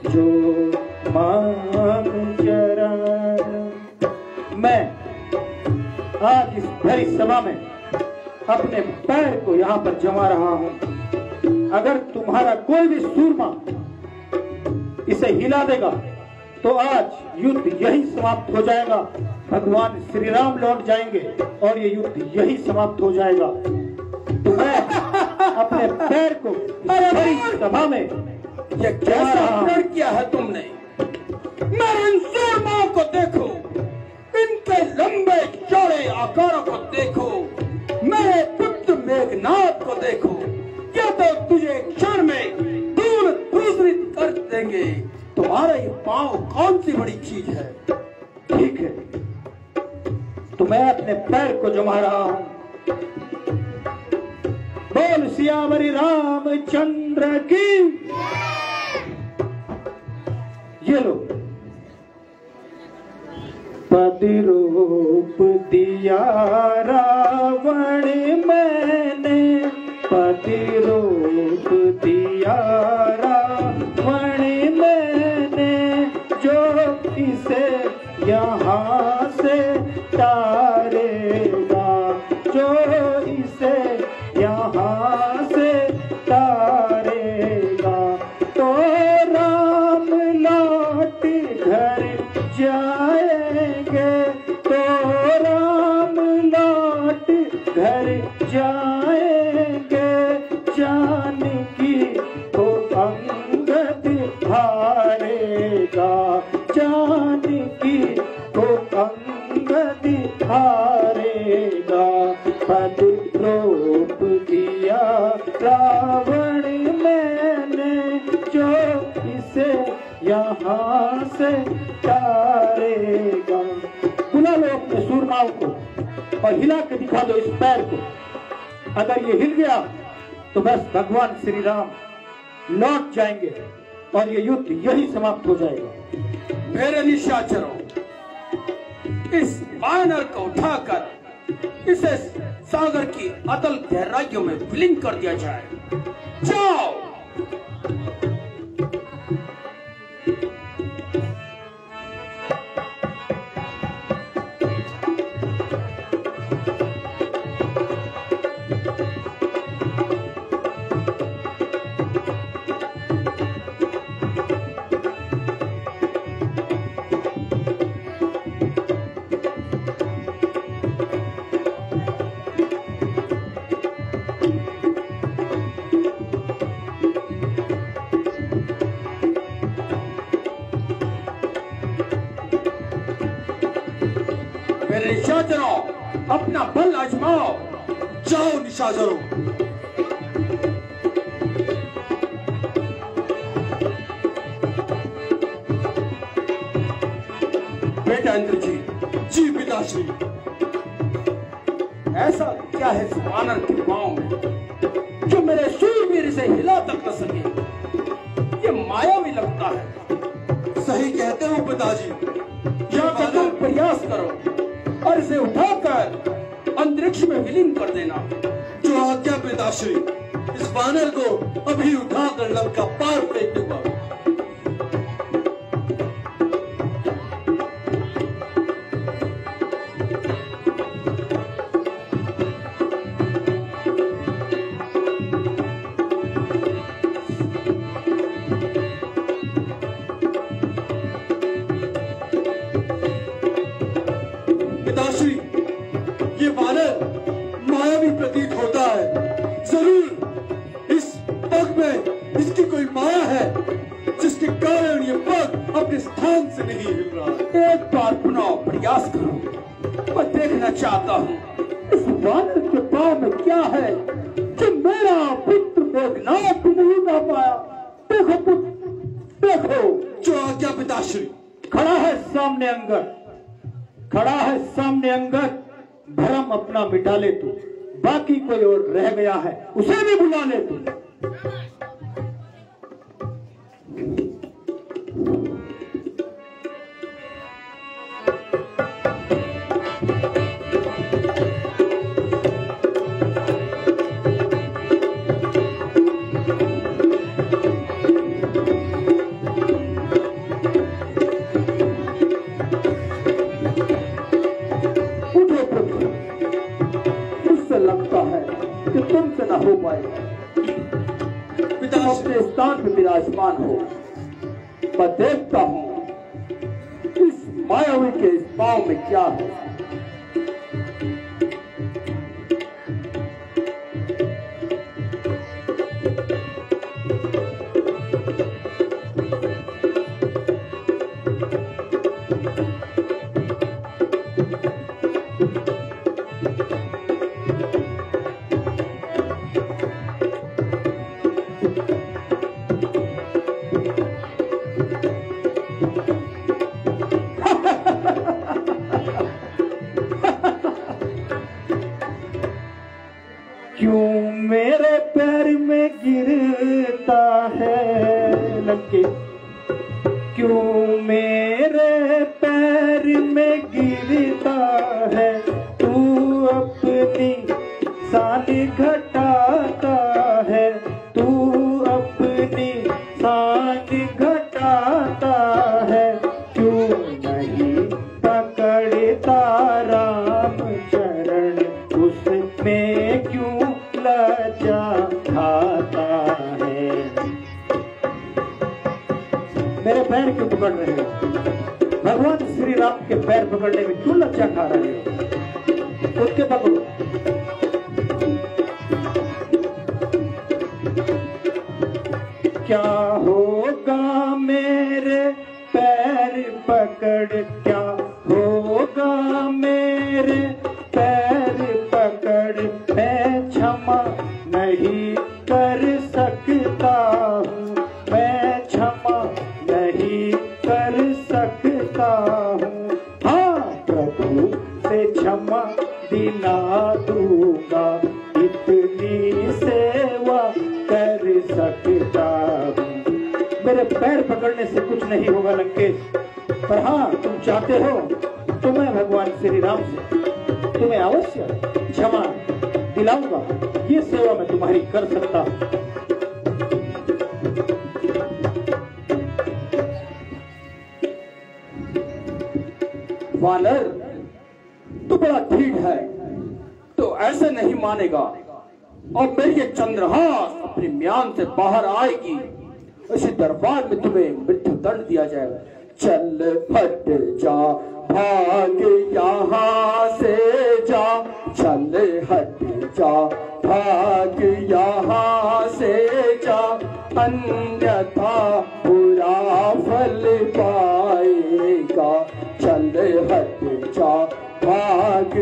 जो माम चरण। मैं आज इस भरी सभा में अपने पैर को यहाँ पर जमा रहा हूं। अगर तुम्हारा कोई भी सूरमा इसे हिला देगा तो आज युद्ध यही समाप्त हो जाएगा। भगवान श्री राम लौट जाएंगे और ये युद्ध यही समाप्त हो जाएगा। तो मैं अपने पैर को इस भरी सभा में ये कैसा प्रण किया है तुमने? मेरे इन सूरमाओं को देखो, इनके लंबे चौड़े आकारों को देखो, मेरे पुत्र मेघनाथ को देखो। क्या तो तुझे क्षण में दूर दूसरित कर देंगे। तुम्हारा ये पांव कौन सी बड़ी चीज है? ठीक है, तो मैं अपने पैर को जमा रहा हूं। बोल सियावरी रामचंद्र की। ये लो, पतिरूप दिया रावण मैंने, पतिरूप दिया रावण मैंने, जो इसे यहाँ से तारेगा, जो इसे यहाँ से तारेगा, तो राम लौट घर जाएंगे, तो राम लौट घर जाएंगे, जानकी को अंगद हारेगा, जानकी को अंगद हारेगा, पतिरूप दिया रावण मैंने, जो इसे यहाँ से तारेगा। बुला लो अपने सूरमाओं को और हिला के दिखा दो इस पैर को। अगर ये हिल गया तो बस भगवान श्री राम लौट जाएंगे और ये युद्ध यही समाप्त हो जाएगा। मेरे निशाचरों, इस वानर को उठाकर इसे सागर की अतल गहराइयों में विलीन कर दिया जाए। जाओ। निशाचरों, अपना बल आजमाओ। जाओ निशाचरों। बेटा इंद्रजीत। जी पिताश्री। ऐसा क्या है इस वानर के पांव में जो मेरे शूरवीर से हिला तक न सके? ये मायावी लगता है। सही कहते हो पिताजी। या तो तुम प्रयास करो और इसे उठाकर अंतरिक्ष में विलीन कर देना। जो आज्ञा पिताश्री। इस वानर को अभी उठाकर लंका पार फेंक दूंगा। पिताश्री, ये वानर मायावी प्रतीत होता है। जरूर इस पग में इसकी कोई माया है जिसके कारण ये पग अपने स्थान से नहीं हिल रहा है। एक बार पुनः प्रयास करो। मैं देखना चाहता हूँ इस वानर के पांव में क्या है जो मेरा पुत्र मेघनाथ नहीं ला पाया। देखो पुत्र, देखो। जो आज्ञा पिताश्री। खड़ा है सामने अंगद, खड़ा है सामने अंगद। भरम अपना मिटा ले तू, बाकी कोई और रह गया है, उसे भी बुला ले तू। लगता है कि तुमसे न हो पाएगा। तुम अपने स्थान पे विराजमान हो। मैं देखता हूँ इस मायावी के इस पांव में क्या है। क्यों मेरे पैर में गिरता है लंकेश, क्यों मेरे पैर में गिरता है? तू अपनी शान घटाता है, तू अपनी शान घटाता है। क्यों नहीं पकड़ता राम चरण, उसमें क्यों लज्जा खाता है? मेरे पैर क्यों पकड़ रहे हो? भगवान श्री राम के पैर पकड़ने में क्यों लज्जा खा रहे हो? उसके पकड़ो। क्या होगा मेरे पैर पकड़, क्या होगा मेरे पैर पकड़? मैं क्षमा नहीं कर सकता हूँ, मैं क्षमा नहीं कर सकता हूँ। हाँ प्रभु से क्षमा दिला दूंगा, इतनी सेवा कर सकता हूँ। मेरे पैर पकड़ने से कुछ नहीं होगा लंकेश, पर हाँ तुम चाहते हो तो मैं भगवान श्री राम से तुम्हें अवश्य क्षमा दिलाऊंगा। ये सेवा मैं तुम्हारी कर सकता हूँ। वानर तो बड़ा ठीक है, तो ऐसे नहीं मानेगा और मेरी ये चंद्रहास अपनी म्यान से बाहर आएगी। इसी दरबार में तुम्हें मृत्यु दंड दिया जाएगा। चल हट जा, भाग यहाँ से जा, चल हट जा, भाग यहाँ से जा, अन्यथा बुरा फल पाएगा। चल हट जा, भाग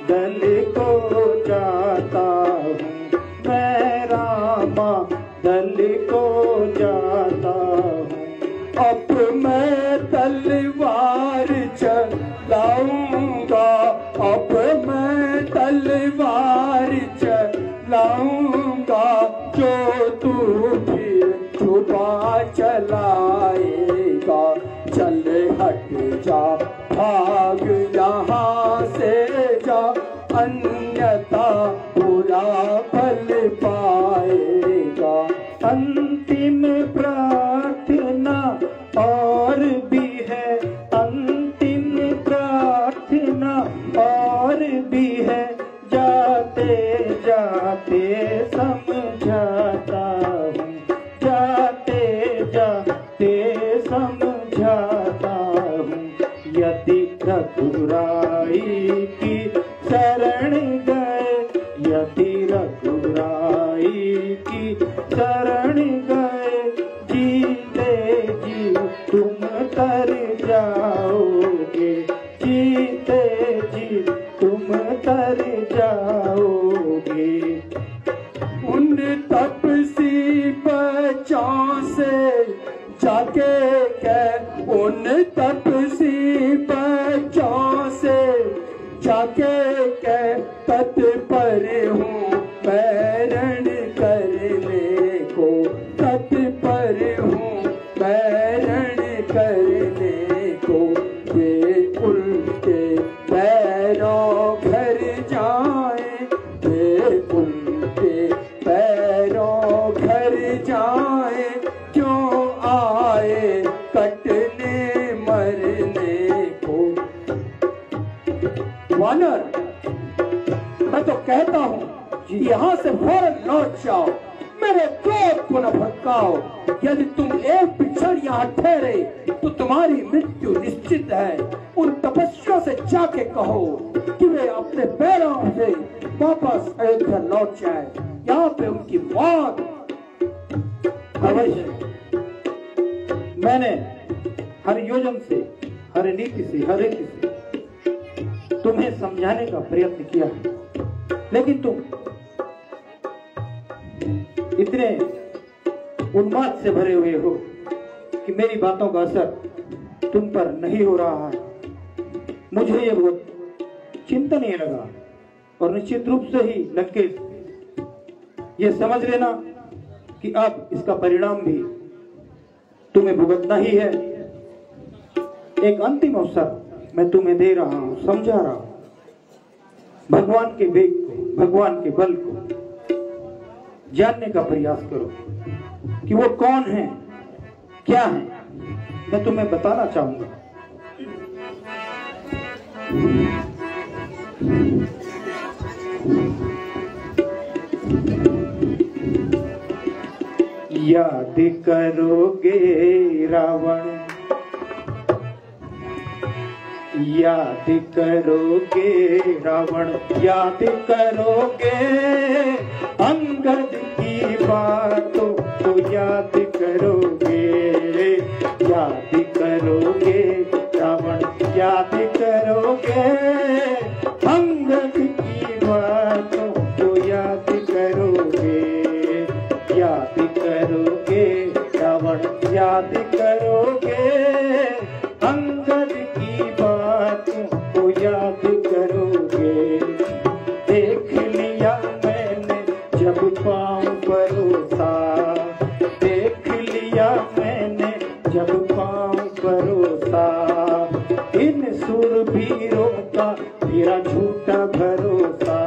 दल को जाता हूँ, मैं रामा दल को जाता हूँ। अब मैं तलवार चलाऊंगा, अब मैं तलवार चलाऊंगा, जो तू फिर छुपा चलाएगा। चल हट जा, भाग यहाँ से जा, अन्यथा बुरा फल पाएगा। अंतिम प्रार्थना और भी है, अंतिम प्रार्थना और भी है, जाते जाते समझाता हूँ, जाते जाते समझाता हूँ। यदि रघुराई की शरण गए, यदि रघुराई की शरण गए, जीते जी तुम तर जाओगे, जीते जी तुम तर जाओगे। उन तपसी बच्चों से जाके कह, उन तपसी बच्चों से जाके कह, तत्पर हूँ मैं रण करने को, तत्पर हूँ मैं रण करने को। वे उनके पैरों घर जाए, वे उनके पैरों घर जाए, क्यों आए कटने मरने को। वानर, मैं तो कहता हूँ यहाँ से फौरन लौट जाओ, मेरे क्रोध को न भड़काओ। यदि तुम एक क्षण यहाँ ठहरे तो तुम्हारी मृत्यु निश्चित है। उन तपस्वियों से जाके कहो कि वे अपने पैरों से वापस अयोध्या लौट जाए, यहाँ पे उनकी मौत अवश्य। मैंने हर योजन से, हर नीति से, हर रीति से तुम्हें समझाने का प्रयत्न किया है, लेकिन तुम इतने उन्माद से भरे हुए हो कि मेरी बातों का असर तुम पर नहीं हो रहा है। मुझे ये बहुत चिंतनीय लगा और निश्चित रूप से ही लंकेश ये समझ लेना कि अब इसका परिणाम भी तुम्हें भुगतना ही है। एक अंतिम अवसर मैं तुम्हें दे रहा हूं, समझा रहा हूं। भगवान के वेग को, भगवान के बल को जानने का प्रयास करो कि वो कौन है, क्या है। मैं तुम्हें बताना चाहूंगा। याद करोगे रावण, याद करोगे रावण, याद करोगे अंगद की बातों को याद करोगे, याद करोगे रावण, याद करोगे अंगद की बातों को याद करोगे, याद करोगे रावण, याद करोगे अंगद की बातों को याद करोगे। देख लिया मैंने जब पाँव परोसा, देख लिया मैंने जब पाँव परोसा, इन सूरबीरों का तेरा झूठा भरोसा,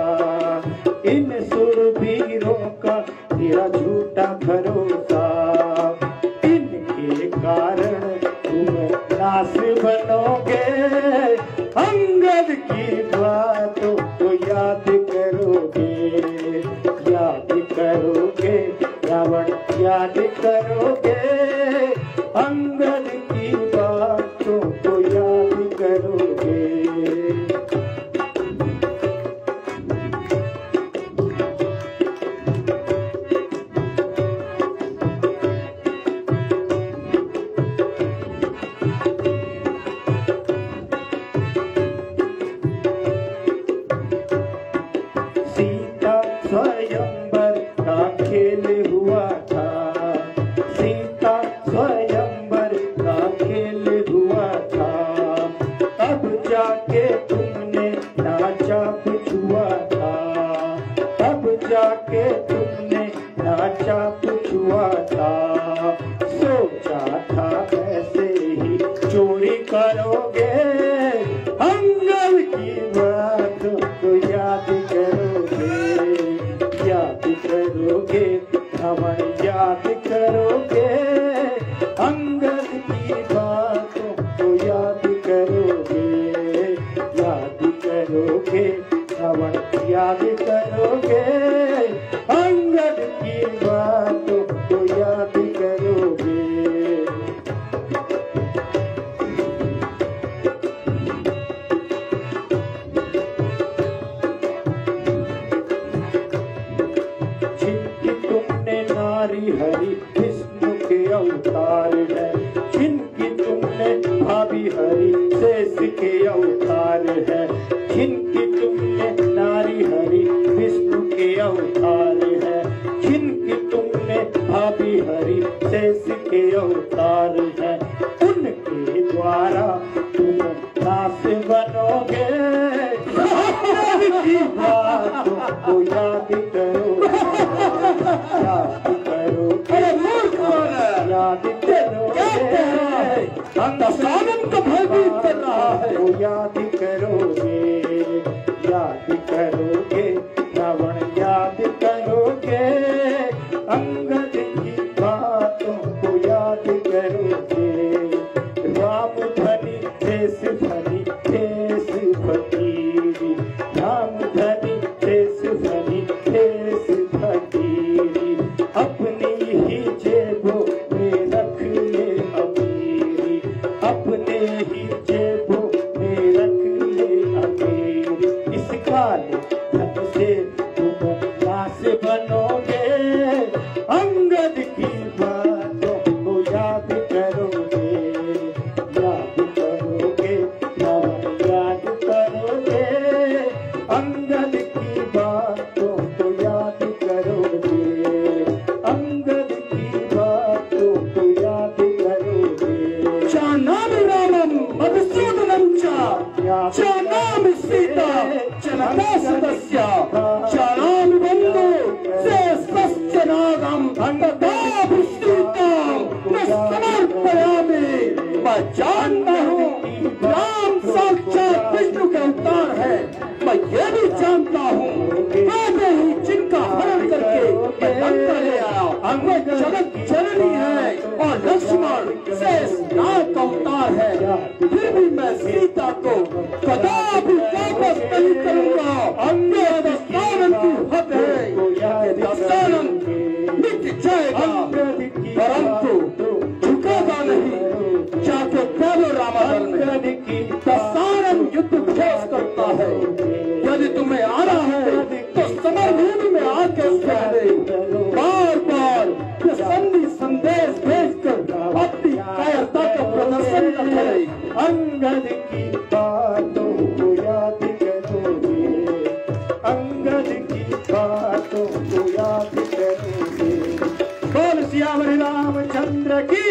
इन सूरबीरों का तेरा झूठा भरोसा, इनके कारण तुम नाश बनोगे। अंगद की बातों को याद करोगे, याद करोगे रावण, याद करोगे अंगद की बातों को याद करोगे। बच्चा पुछुआ था, सोचा था ऐसे ही चोरी करोगे, अंगद की बात तो याद करोगे, याद करोगे, रावण याद करोगे, अंगद की बात तो याद करोगे, याद करोगे, रावण याद करोगे, अंगद की बात तो याद करोगे। जिनकी तुमने नारी हरि विष्णु के अवतार है, जिनकी तुमने भाभी हरि शेष के अवतार है, जिनकी तुमने नारी हरि विष्णु के अवतार है, जिनकी तुमने भाभी हरि शेष के अवतार है, उनके द्वारा तुम नाश बनोगे, की बात को याद करो, याद करो, अरे मूर्ख कौन है? याद करोगे, दशानन का भयभीत कर रहा है। वो याद करोगे, याद करोगे, रावण याद करोगे, अंगद की बातों को याद करोगे, राम धनी देश धनी देश फकीरी, राम धनी देश धनी देश फकीरी, अपनी ही जेबों में रख ले अमीरी, अपने ही जेबों में रख ले अमीरी, इस काले धन से तुम नाश बनोगे, अंगद की बातों को याद करोगे, याद करोगे, रावण याद करोगे, अंगद की बातों को याद करोगे, अंगद की बातों को याद करोगे। चानामि रामं मधुसूदनं च, चानामि सीता जनता सदस्य, चानामि बन्धु श्रेष्ठस्य नागं, तथापि सीतां न समर्पयामि। मैं जानता हूँ राम साक्षात विष्णु के अवतार है, मैं ये भी जानता हूँ मैं ही जिनका हरण करके मैं लंका ले आया, वो जगत जननी है और लक्ष्मण शेष नाग का अवतार है, फिर भी मैं सीता को कदापि वापस नहीं करूंगा। ये दशानन की हद है, ये दशानन मिट जाएगा परंतु झुकेगा नहीं। जाके बोलो रामायण में दशानन युद्ध घोष करता है, यदि तुम्हें आना है तो समरभूमि में आके पहले बार बार ये संधि संदेश भेजकर अपनी कायरता का प्रदर्शन करे। अंगद की बातों को याद करोगे, अंगद की बातों को याद करोगे। बोल सियावर रामचंद्र की।